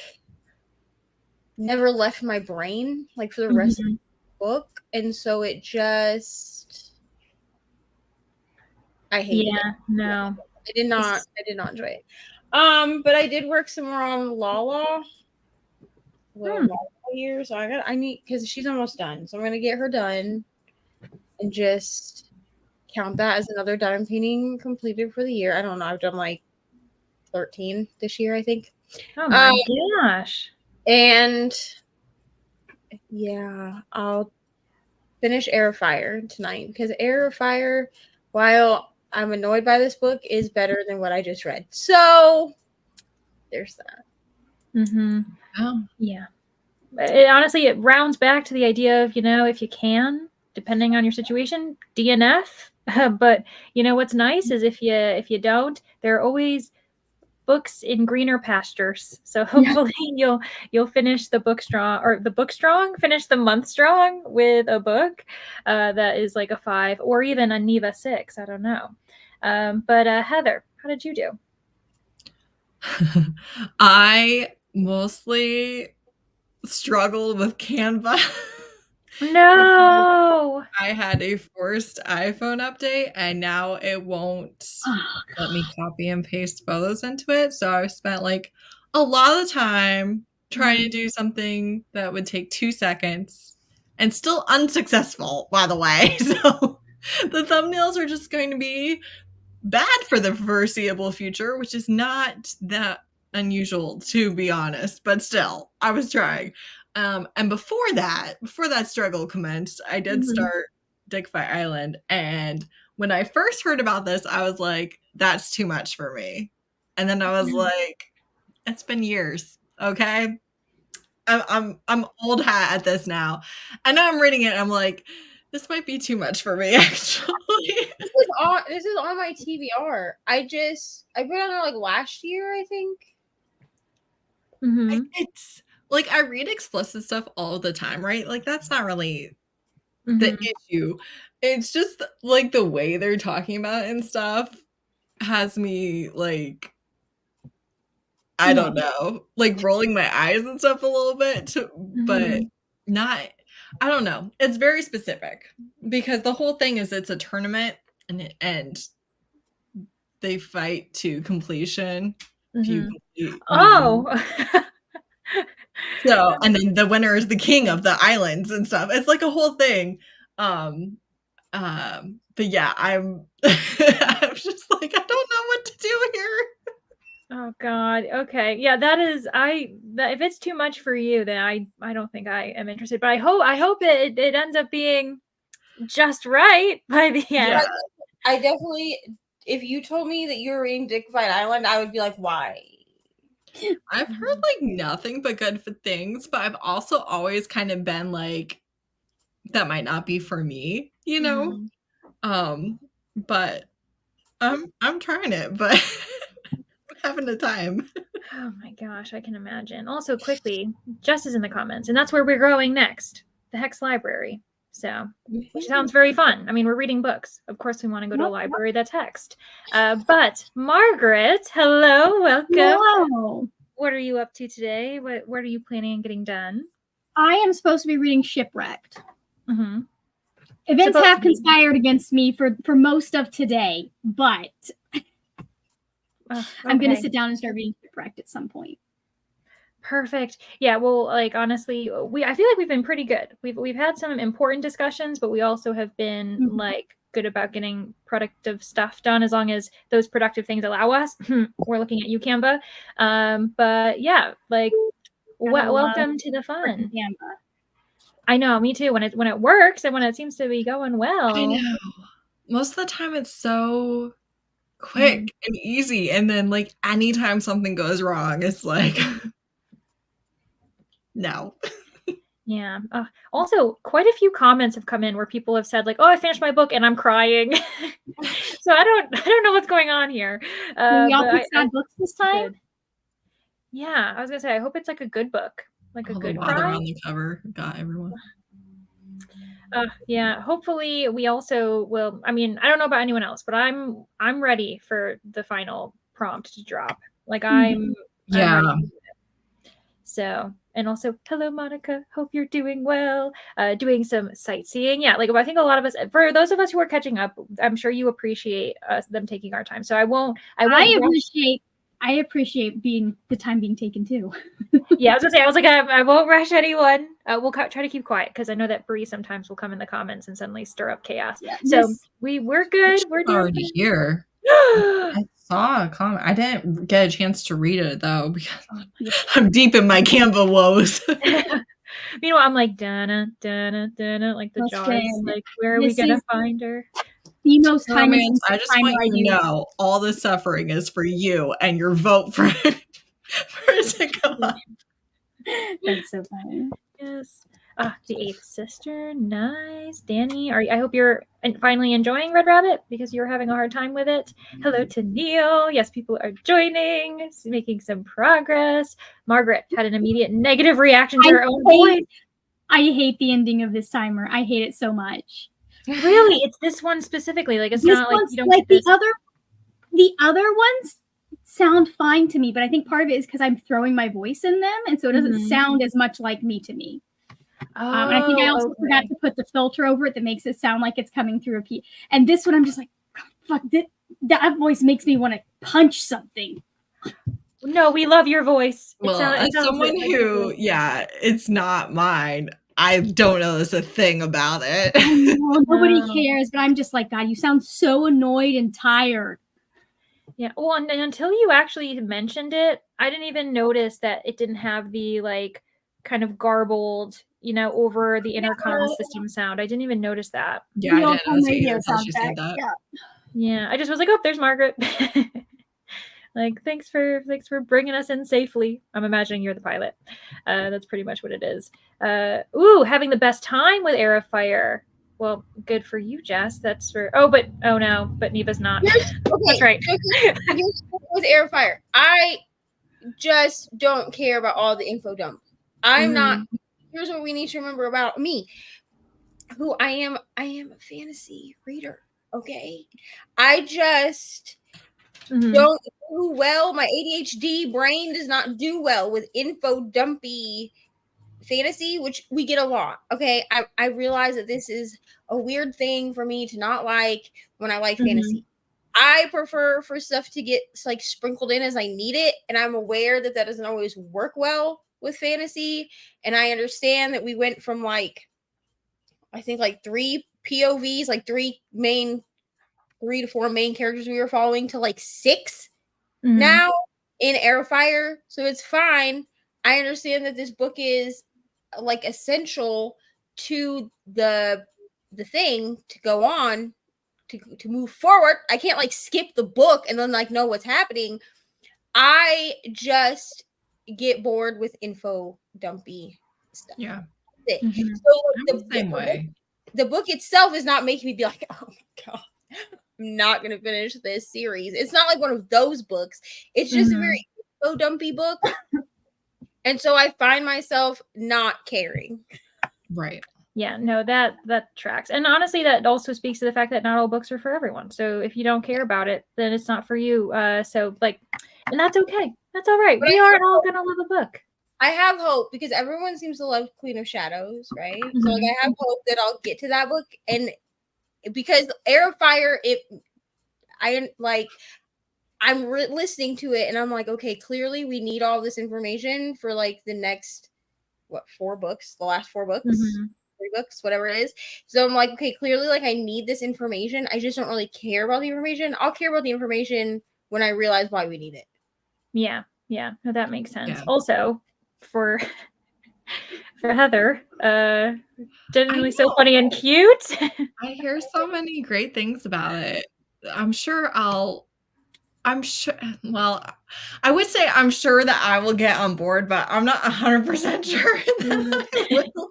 [SPEAKER 3] never left my brain, like, for the rest of the book, and so it just, I hated it.
[SPEAKER 1] No,
[SPEAKER 3] I did not enjoy it. But I did work some more on Lala. Years, so I need, because she's almost done, so I'm gonna get her done and just count that as another diamond painting completed for the year. I don't know, I've done like 13 this year, I think.
[SPEAKER 1] Oh my gosh.
[SPEAKER 3] And yeah, I'll finish Air of Fire tonight, because Air of Fire, while I'm annoyed by this book, is better than what I just read. So there's that.
[SPEAKER 2] Oh.
[SPEAKER 1] Yeah. Honestly, it rounds back to the idea of, if you can, depending on your situation, DNF. But what's nice is if you don't, there are always books in greener pastures. So hopefully you'll finish the book strong, finish the month strong with a book that is like a 5 or even a Neva 6. I don't know. But Heather, how did you do?
[SPEAKER 2] I mostly struggled with Canva.
[SPEAKER 1] No.
[SPEAKER 2] I had a forced iPhone update, and now it won't let me copy and paste photos into it. So I spent like a lot of time trying to do something that would take 2 seconds, and still unsuccessful, by the way. So the thumbnails are just going to be bad for the foreseeable future, which is not that unusual, to be honest. But still, I was trying. And before that struggle commenced, I did start Dig Fight Island. And when I first heard about this, I was like, that's too much for me. And then I was like, it's been years, okay? I'm old hat at this now. And now I'm reading it and I'm like, this might be too much for me, actually.
[SPEAKER 3] This is on my TBR. I put it on there like last year, I think.
[SPEAKER 2] It's like, I read explicit stuff all the time, right? Like, that's not really the issue. It's just like the way they're talking about it and stuff has me like, I don't know, like rolling my eyes and stuff a little bit, but not, I don't know. It's very specific because the whole thing is it's a tournament and they fight to completion. If you complete. So, and then the winner is the king of the islands and stuff. It's like a whole thing. But yeah, I'm just like, I don't know what to do here.
[SPEAKER 1] Oh God. Okay. Yeah, if it's too much for you, then I don't think I am interested. But I hope it ends up being just right by the end.
[SPEAKER 3] Yeah. I definitely, if you told me that you were reading Dig Fight Island, I would be like, why?
[SPEAKER 2] I've heard like nothing but good things, but I've also always kind of been like, that might not be for me, But I'm trying it, but I'm having a time.
[SPEAKER 1] Oh my gosh, I can imagine. Also, quickly, Jess is in the comments, and that's where we're going next, the Hex Library. So, which sounds very fun. I mean, we're reading books. Of course, we want to go to a library that's hexed. But Margaret, hello, welcome.
[SPEAKER 6] Hello.
[SPEAKER 1] What are you up to today? What are you planning on getting done?
[SPEAKER 6] I am supposed to be reading Shipwrecked.
[SPEAKER 1] Mm-hmm.
[SPEAKER 6] Events have conspired against me for most of today, but I'm going to sit down and start reading Shipwrecked at some point.
[SPEAKER 1] Perfect. Yeah, well, like honestly, I feel like we've been pretty good. We've had some important discussions, but we also have been like good about getting productive stuff done as long as those productive things allow us. We're looking at you, Canva. But yeah, like welcome to the fun.
[SPEAKER 6] Canva.
[SPEAKER 1] I know, me too. When it works and when it seems to be going well.
[SPEAKER 2] I know. Most of the time it's so quick and easy, and then like anytime something goes wrong, it's like no.
[SPEAKER 1] Yeah. Also, quite a few comments have come in where people have said like, "Oh, I finished my book and I'm crying." So I don't know what's going on here.
[SPEAKER 6] Can we all pick sad books this time?
[SPEAKER 1] Good. Yeah, I was gonna say I hope it's like a good book, like
[SPEAKER 2] All
[SPEAKER 1] a good
[SPEAKER 2] the water
[SPEAKER 1] cry.
[SPEAKER 2] on the cover got everyone.
[SPEAKER 1] Yeah. Hopefully, we also will. I mean, I don't know about anyone else, but I'm ready for the final prompt to drop. Like I'm ready to do it. So, and also, hello, Monica. Hope you're doing well. Doing some sightseeing. Yeah, like I think a lot of us, for those of us who are catching up, I'm sure you appreciate them taking our time. So I won't.
[SPEAKER 6] I appreciate the time being taken too.
[SPEAKER 1] Yeah, I was gonna say, I was like, I won't rush anyone. We'll try to keep quiet because I know that Bree sometimes will come in the comments and suddenly stir up chaos. Yeah, so we're good. We're
[SPEAKER 2] already here. I saw a comment. I didn't get a chance to read it though because I'm deep in my Canva woes.
[SPEAKER 1] Meanwhile, I'm like dana dana dana, like the Jaws. Like, where are we gonna find her?
[SPEAKER 6] The most time
[SPEAKER 2] I just want you to know all the suffering is for you and your vote for it to come up.
[SPEAKER 6] That's so funny.
[SPEAKER 1] Yes. The Eighth Sister. Nice. Danny, I hope you're finally enjoying Red Rabbit because you're having a hard time with it. Hello to Neil. Yes, people are joining, making some progress. Margaret had an immediate negative reaction to her own voice.
[SPEAKER 6] I hate the ending of this timer. I hate it so much.
[SPEAKER 1] Really? It's this one specifically. Like, it's not like you don't
[SPEAKER 6] like
[SPEAKER 1] get this.
[SPEAKER 6] The other ones sound fine to me, but I think part of it is because I'm throwing my voice in them, and so it doesn't sound as much like me to me. And I think I also forgot to put the filter over it that makes it sound like it's coming through a P. And this one, I'm just like, fuck, that voice makes me want to punch something.
[SPEAKER 1] No, we love your voice.
[SPEAKER 2] Well, as someone who, it's not mine. I don't notice a thing about it.
[SPEAKER 6] Nobody cares, but I'm just like, God, you sound so annoyed and tired.
[SPEAKER 1] Yeah. Well, and until you actually mentioned it, I didn't even notice that it didn't have the like kind of garbled, over the intercom system sound. I didn't even notice that.
[SPEAKER 2] Yeah, I didn't notice either until she said that.
[SPEAKER 1] Yeah, I just was like, oh, there's Margaret. Like, thanks for bringing us in safely. I'm imagining you're the pilot. That's pretty much what it is. Having the best time with Air of Fire. Well, good for you, Jess. That's for but Neva's not. That's right.
[SPEAKER 3] With Air of Fire, I just don't care about all the info dump. I'm not. Here's what we need to remember about me. Who I am. I am a fantasy reader. Okay, I just don't do well. My ADHD brain does not do well with info dumpy fantasy, which we get a lot. Okay, I realize that this is a weird thing for me to not like when I like fantasy. I prefer for stuff to get like sprinkled in as I need it, and I'm aware that doesn't always work well with fantasy. And I understand that we went from like, I think like 3 POVs, like 3 to 4 main characters we were following to like 6 now in Air of Fire. So it's fine. I understand that this book is like essential to the thing to go on to move forward. I can't like skip the book and then like know what's happening. I just get bored with info dumpy stuff. Yeah. So
[SPEAKER 2] the same way.
[SPEAKER 3] The book itself is not making me be like, oh my God, I'm not going to finish this series. It's not like one of those books. It's just a very dumpy book. And so I find myself not caring.
[SPEAKER 2] Right.
[SPEAKER 1] Yeah, no, that tracks. And honestly, that also speaks to the fact that not all books are for everyone. So if you don't care about it, then it's not for you. So like, and that's okay. That's all right.
[SPEAKER 3] But
[SPEAKER 1] We aren't all gonna love a book.
[SPEAKER 3] I have hope because everyone seems to love Queen of Shadows, right? So like, I have hope that I'll get to that book, and because Air of Fire, I'm listening to it and I'm like, okay, clearly we need all this information for like the next 4 books, the last 4 books, 3 books, whatever it is. So I'm like, okay, clearly like I need this information. I just don't really care about the information. I'll care about the information when I realize why we need it.
[SPEAKER 1] Yeah, no, that makes sense.
[SPEAKER 2] Yeah.
[SPEAKER 1] Also, for Heather, genuinely so funny and cute.
[SPEAKER 2] I hear so many great things about it. I'm sure, well, I would say I'm sure that I will get on board, but I'm not 100% sure that I will.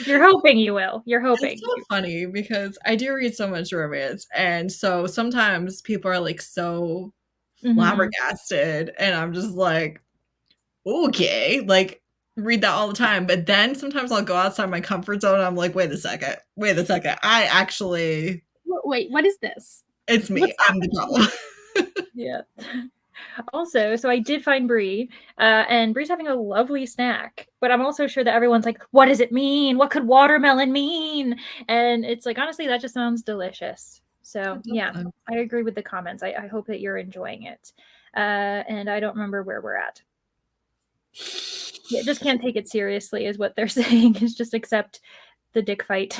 [SPEAKER 1] You're hoping you will. You're hoping.
[SPEAKER 2] It's so funny because I do read so much romance, and so sometimes people are like so flabbergasted, and I'm just like, okay, like read that all the time. But then sometimes I'll go outside my comfort zone and I'm like, wait a second. I actually
[SPEAKER 6] Wait, what is this?
[SPEAKER 2] It's me. I'm the problem.
[SPEAKER 1] Yeah. Also, so I did find Bree, and Bree's having a lovely snack, but I'm also sure that everyone's like, what does it mean? What could watermelon mean? And it's like, honestly, that just sounds delicious. So yeah, I agree with the comments. I hope that you're enjoying it. And I don't remember where we're at. Yeah, just can't take it seriously is what they're saying, is just accept the dick fight.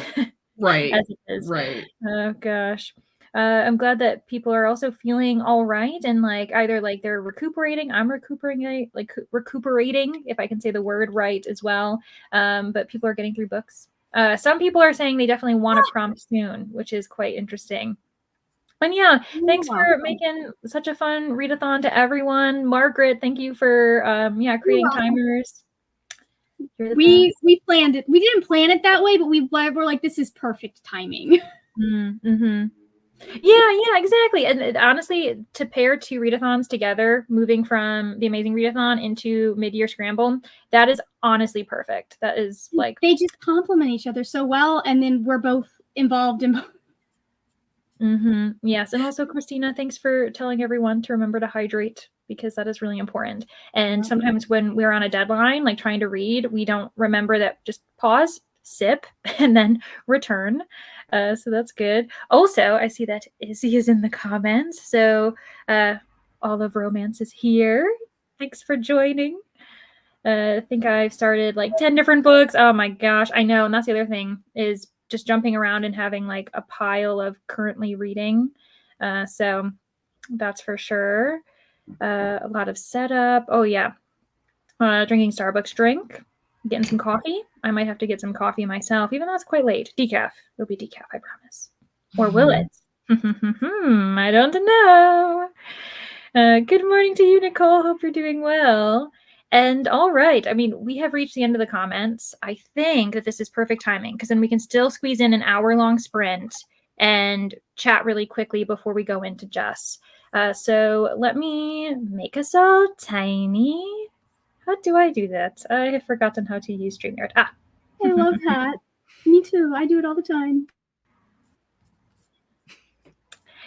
[SPEAKER 2] Right.
[SPEAKER 1] As it is.
[SPEAKER 2] Right.
[SPEAKER 1] Oh gosh. I'm glad that people are also feeling all right and like either like they're recuperating. I'm recuperating, if I can say the word right as well. But people are getting through books. Some people are saying they definitely want a prompt soon, which is quite interesting. And yeah, thanks for making such a fun readathon to everyone. Margaret, thank you for creating timers.
[SPEAKER 6] We planned it. We didn't plan it that way, but we're like, this is perfect timing.
[SPEAKER 1] Mm-hmm. Yeah, exactly. And honestly, to pair 2 readathons together, moving from the Amazing Readathon into Mid-Year Scramble, that is honestly perfect. That is like
[SPEAKER 6] they just complement each other so well, and then we're both involved in both.
[SPEAKER 1] Yes, and also Christina, thanks for telling everyone to remember to hydrate because that is really important. And sometimes when we're on a deadline, like trying to read, we don't remember that. Just pause, sip, and then return. So that's good. Also, I see that Izzy is in the comments. So all of romance is here. Thanks for joining. I think I've started like 10 different books. Oh my gosh, I know. And that's the other thing is just jumping around and having like a pile of currently reading. So that's for sure. A lot of setup. Oh yeah. Drinking Starbucks drink. Getting some coffee. I might have to get some coffee myself, even though it's quite late. Decaf. It'll be decaf, I promise. Or will it? I don't know. Good morning to you, Nicole. Hope you're doing well. And all right. I mean, we have reached the end of the comments. I think that this is perfect timing because then we can still squeeze in an hour-long sprint and chat really quickly before we go into Jess. So let me make us all tiny. How do I do that? I have forgotten how to use StreamYard.
[SPEAKER 6] I love that. Me too. I do it all the time.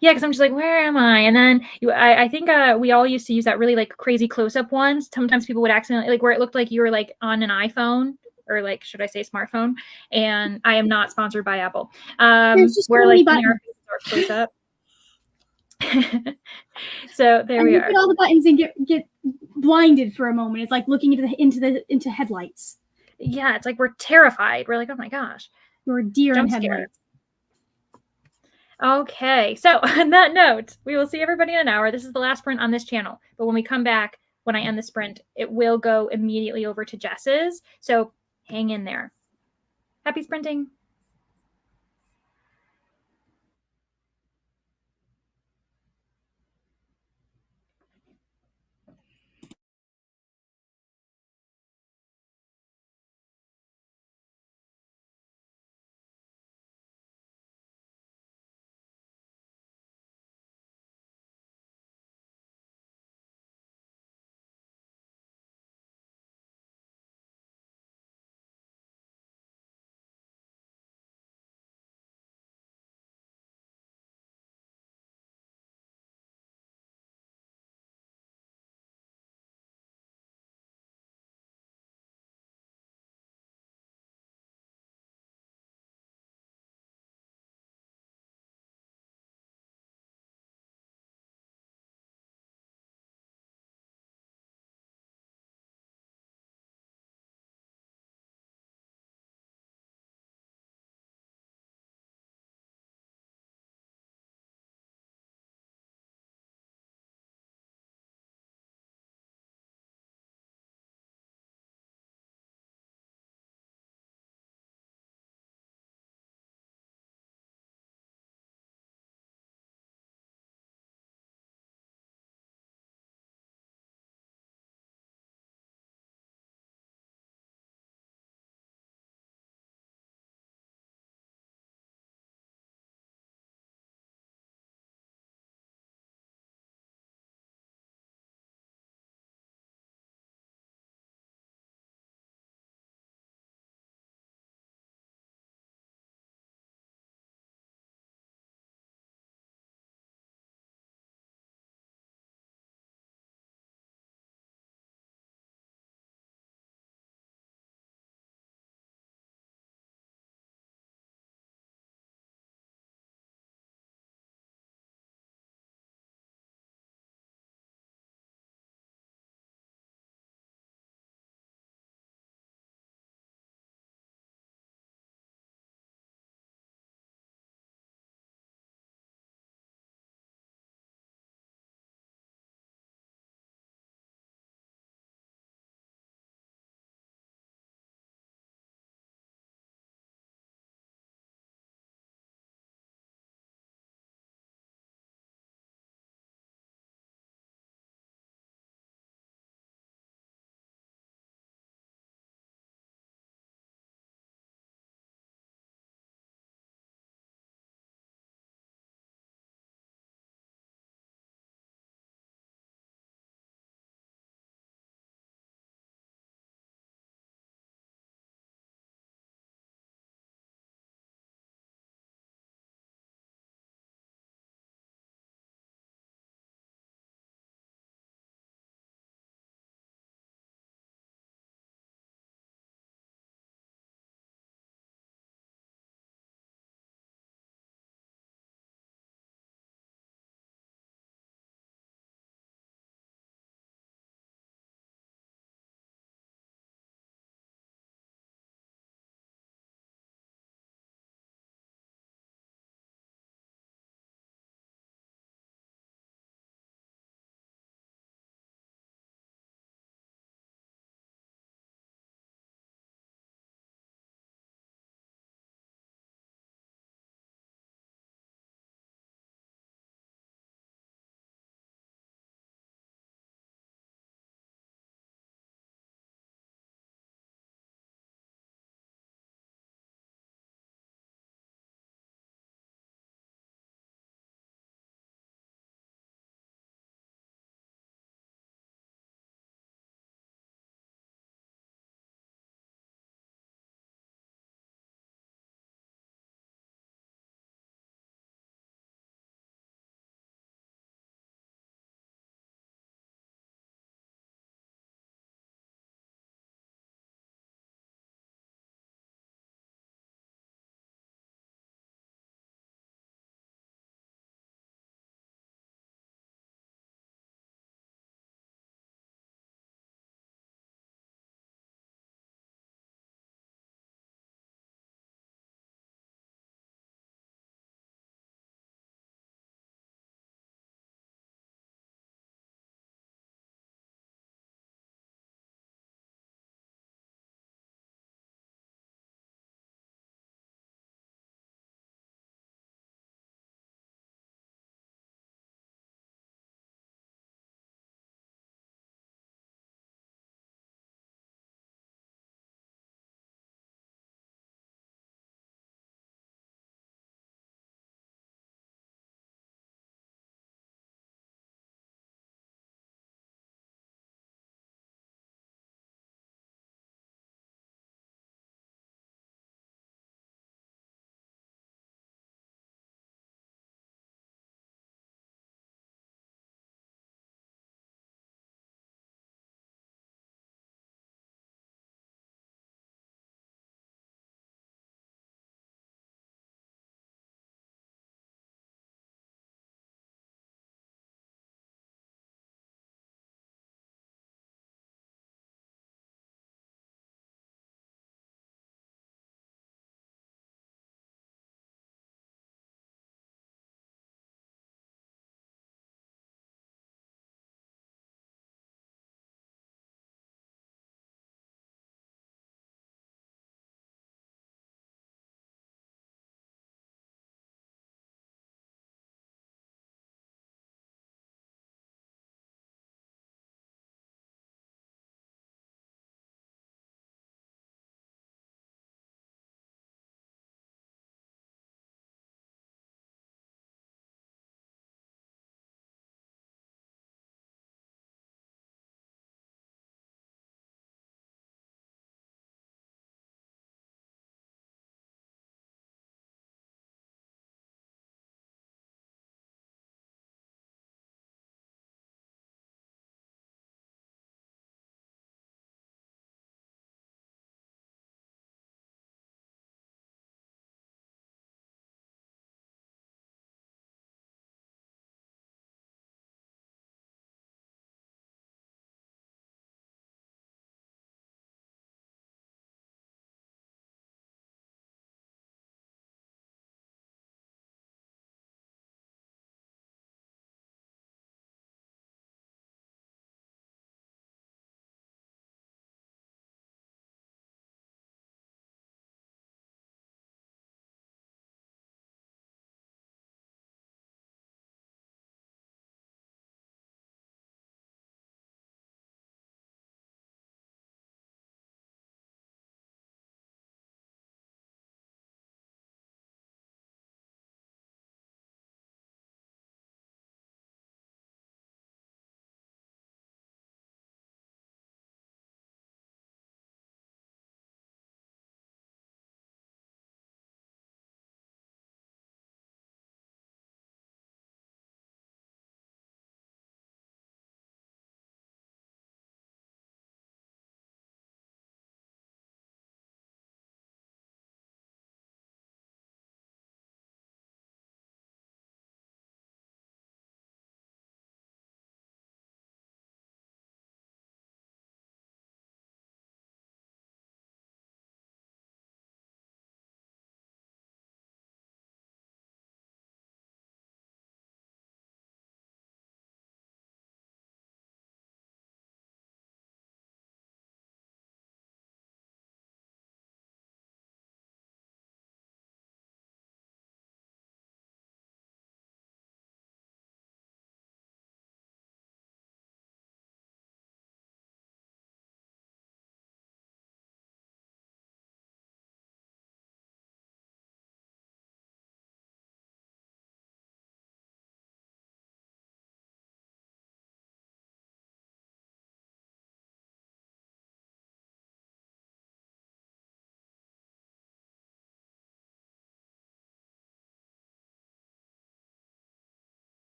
[SPEAKER 1] Yeah, because I'm just like, where am I? And then I think we all used to use that really like crazy close-up ones. Sometimes people would accidentally like where it looked like you were like on an iPhone or like, should I say smartphone? And I am not sponsored by Apple.
[SPEAKER 6] There's just
[SPEAKER 1] where
[SPEAKER 6] so
[SPEAKER 1] like
[SPEAKER 6] many buttons.
[SPEAKER 1] Close up. So there we are.
[SPEAKER 6] Look at all the buttons and get blinded for a moment. It's like looking into headlights.
[SPEAKER 1] Yeah, it's like we're terrified. We're like, oh my gosh,
[SPEAKER 6] you're a deer in headlights.
[SPEAKER 1] Okay, so on that note, we will see everybody in an hour. This is the last sprint on this channel, but when we come back, when I end the sprint, it will go immediately over to Jess's. So hang in there. Happy sprinting.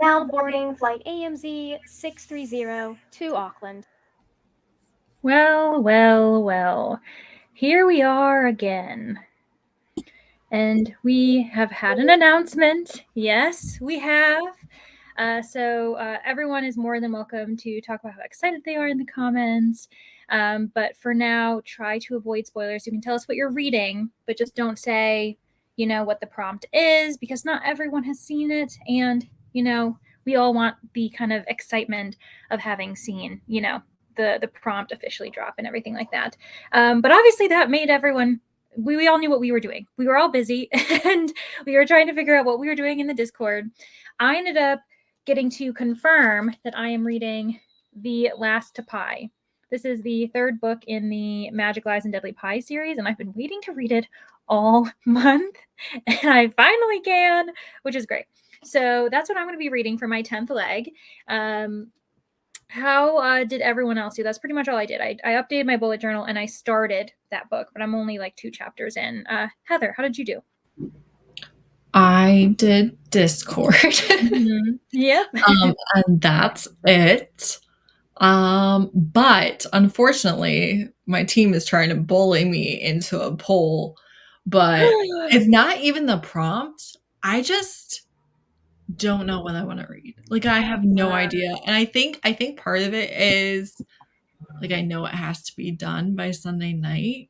[SPEAKER 4] Now boarding flight AMZ 630 to Auckland.
[SPEAKER 1] Well, well, well. Here we are again. And we have had an announcement. Yes, we have. So everyone is more than welcome to talk about how excited they are in the comments. But for now, try to avoid spoilers. You can tell us what you're reading, but just don't say, what the prompt is, because not everyone has seen it. And, we all want the kind of excitement of having seen, the prompt officially drop and everything like that. But obviously that made everyone, we all knew what we were doing. We were all busy and we were trying to figure out what we were doing in the Discord. I ended up getting to confirm that I am reading The Last to Pie. This is the third book in the Magic Lies and Deadly Pie series, and I've been waiting to read it all month, and I finally can, which is great. So that's what I'm going to be reading for my 10th leg. How did everyone else do? That's pretty much all I did. I updated my bullet journal, and I started that book, but I'm only like 2 chapters in. Heather, how did you do?
[SPEAKER 2] I did Discord.
[SPEAKER 1] Yep.
[SPEAKER 2] And that's it. But unfortunately, my team is trying to bully me into a poll, but it's not even the prompt. I just don't know what I want to read. Like, I have no idea. And I think part of it is like, I know it has to be done by Sunday night.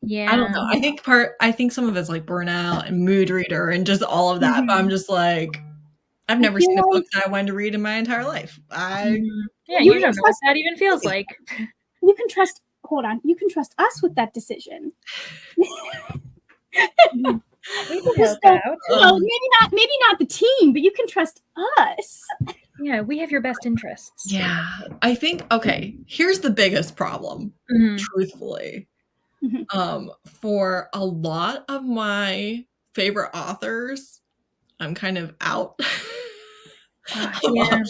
[SPEAKER 1] Yeah.
[SPEAKER 2] I don't know. I think some of it's like burnout and mood reader and just all of that. But I'm just like, I've never seen a book that I wanted to read in my entire life.
[SPEAKER 1] Yeah, you don't know what that even feels like.
[SPEAKER 6] You can trust. Hold on. You can trust us with that decision.
[SPEAKER 1] We can help out.
[SPEAKER 6] No, maybe not the team, but you can trust us.
[SPEAKER 1] Yeah, we have your best interests.
[SPEAKER 2] Yeah, I think. Okay, here's the biggest problem. Truthfully, for a lot of my favorite authors, I'm kind of out.
[SPEAKER 1] Yeah.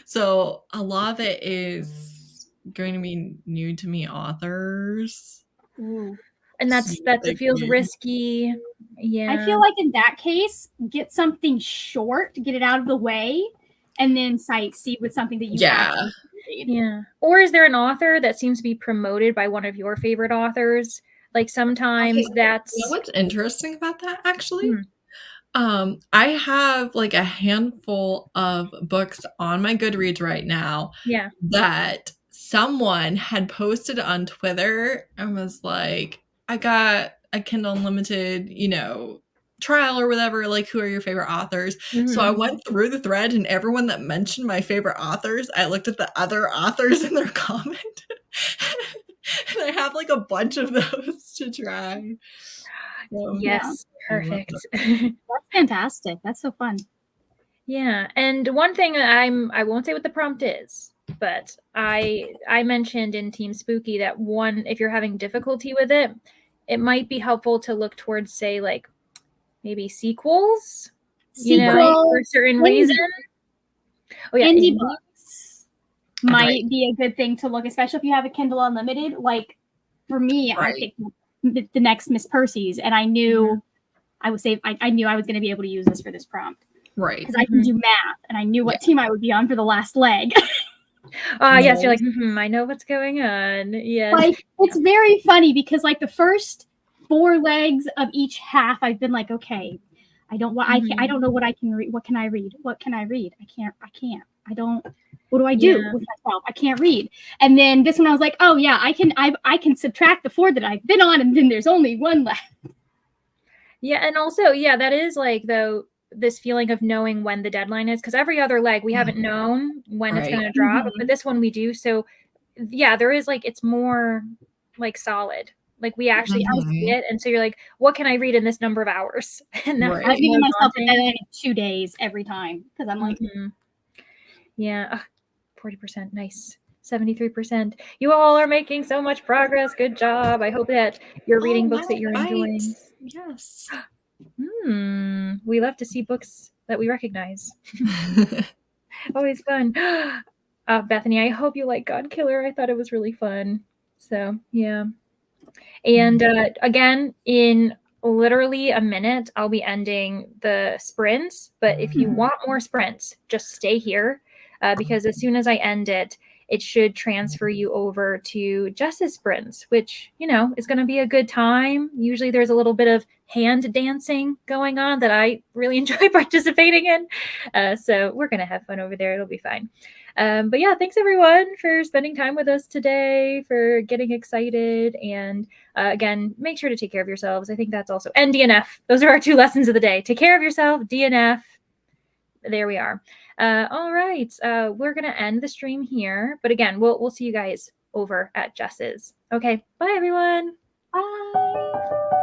[SPEAKER 2] So a lot of it is going to be new to me authors.
[SPEAKER 6] Ooh.
[SPEAKER 1] And it feels risky. Yeah.
[SPEAKER 6] I feel like in that case, get something short to get it out of the way, and then see with something that you actually read.
[SPEAKER 1] Yeah. Or is there an author that seems to be promoted by one of your favorite authors? Like sometimes that's.
[SPEAKER 2] You know what's interesting about that, actually? I have like a handful of books on my Goodreads right now.
[SPEAKER 1] Yeah.
[SPEAKER 2] That someone had posted on Twitter and was like, I got a Kindle Unlimited, trial or whatever. Like, who are your favorite authors? So I went through the thread, and everyone that mentioned my favorite authors, I looked at the other authors in their comment. And I have like a bunch of those to try. So,
[SPEAKER 1] yes, perfect.
[SPEAKER 6] That's fantastic. That's so fun.
[SPEAKER 1] Yeah, and one thing that I won't say what the prompt is, but I mentioned in Team Spooky that if you're having difficulty with it, it might be helpful to look towards, say, like maybe sequels, for a certain reason. Oh yeah,
[SPEAKER 6] indie books might be a good thing to look, especially if you have a Kindle Unlimited. Like for me, I picked the next Miss Percy's, and I knew I was going to be able to use this for this prompt, right? Because I can do math, and I knew what team I would be on for the last leg.
[SPEAKER 1] Yes, you're like, I know what's going on. Yes,
[SPEAKER 6] like it's very funny because like the first 4 legs of each half, I've been like, okay, I don't know what I can read. What can I read? What can I read? I can't. What do I do with myself? I can't read. And then this one, I was like, oh yeah, I can subtract the 4 that I've been on, and then there's only 1 left.
[SPEAKER 1] Yeah, and also, that is like this feeling of knowing when the deadline is, because every other leg we haven't known when it's going to drop, but this one we do. So yeah, there is like, it's more like solid. Like we actually see it, and so you're like, what can I read in this number of hours? And
[SPEAKER 6] I've given myself a deadline in 2 days every time because I'm like,
[SPEAKER 1] 40%, nice. 73%. You all are making so much progress. Good job. I hope that you're reading books that you're enjoying.
[SPEAKER 2] Yes.
[SPEAKER 1] We love to see books that we recognize. Always fun. Bethany, I hope you like God Killer. I thought it was really fun. So, yeah. And again, in literally a minute, I'll be ending the sprints. But if you want more sprints, just stay here because as soon as I end it, it should transfer you over to Jess's sprints, which, you know, is going to be a good time. Usually there's a little bit of hand dancing going on that I really enjoy participating in. So we're going to have fun over there. It'll be fine. But yeah, thanks everyone for spending time with us today, for getting excited. And again, make sure to take care of yourselves. I think that's also, and DNF. Those are our 2 lessons of the day. Take care of yourself, DNF. There we are. All right. We're going to end the stream here. But again, we'll see you guys over at Jess's. Okay. Bye, everyone.
[SPEAKER 4] Bye.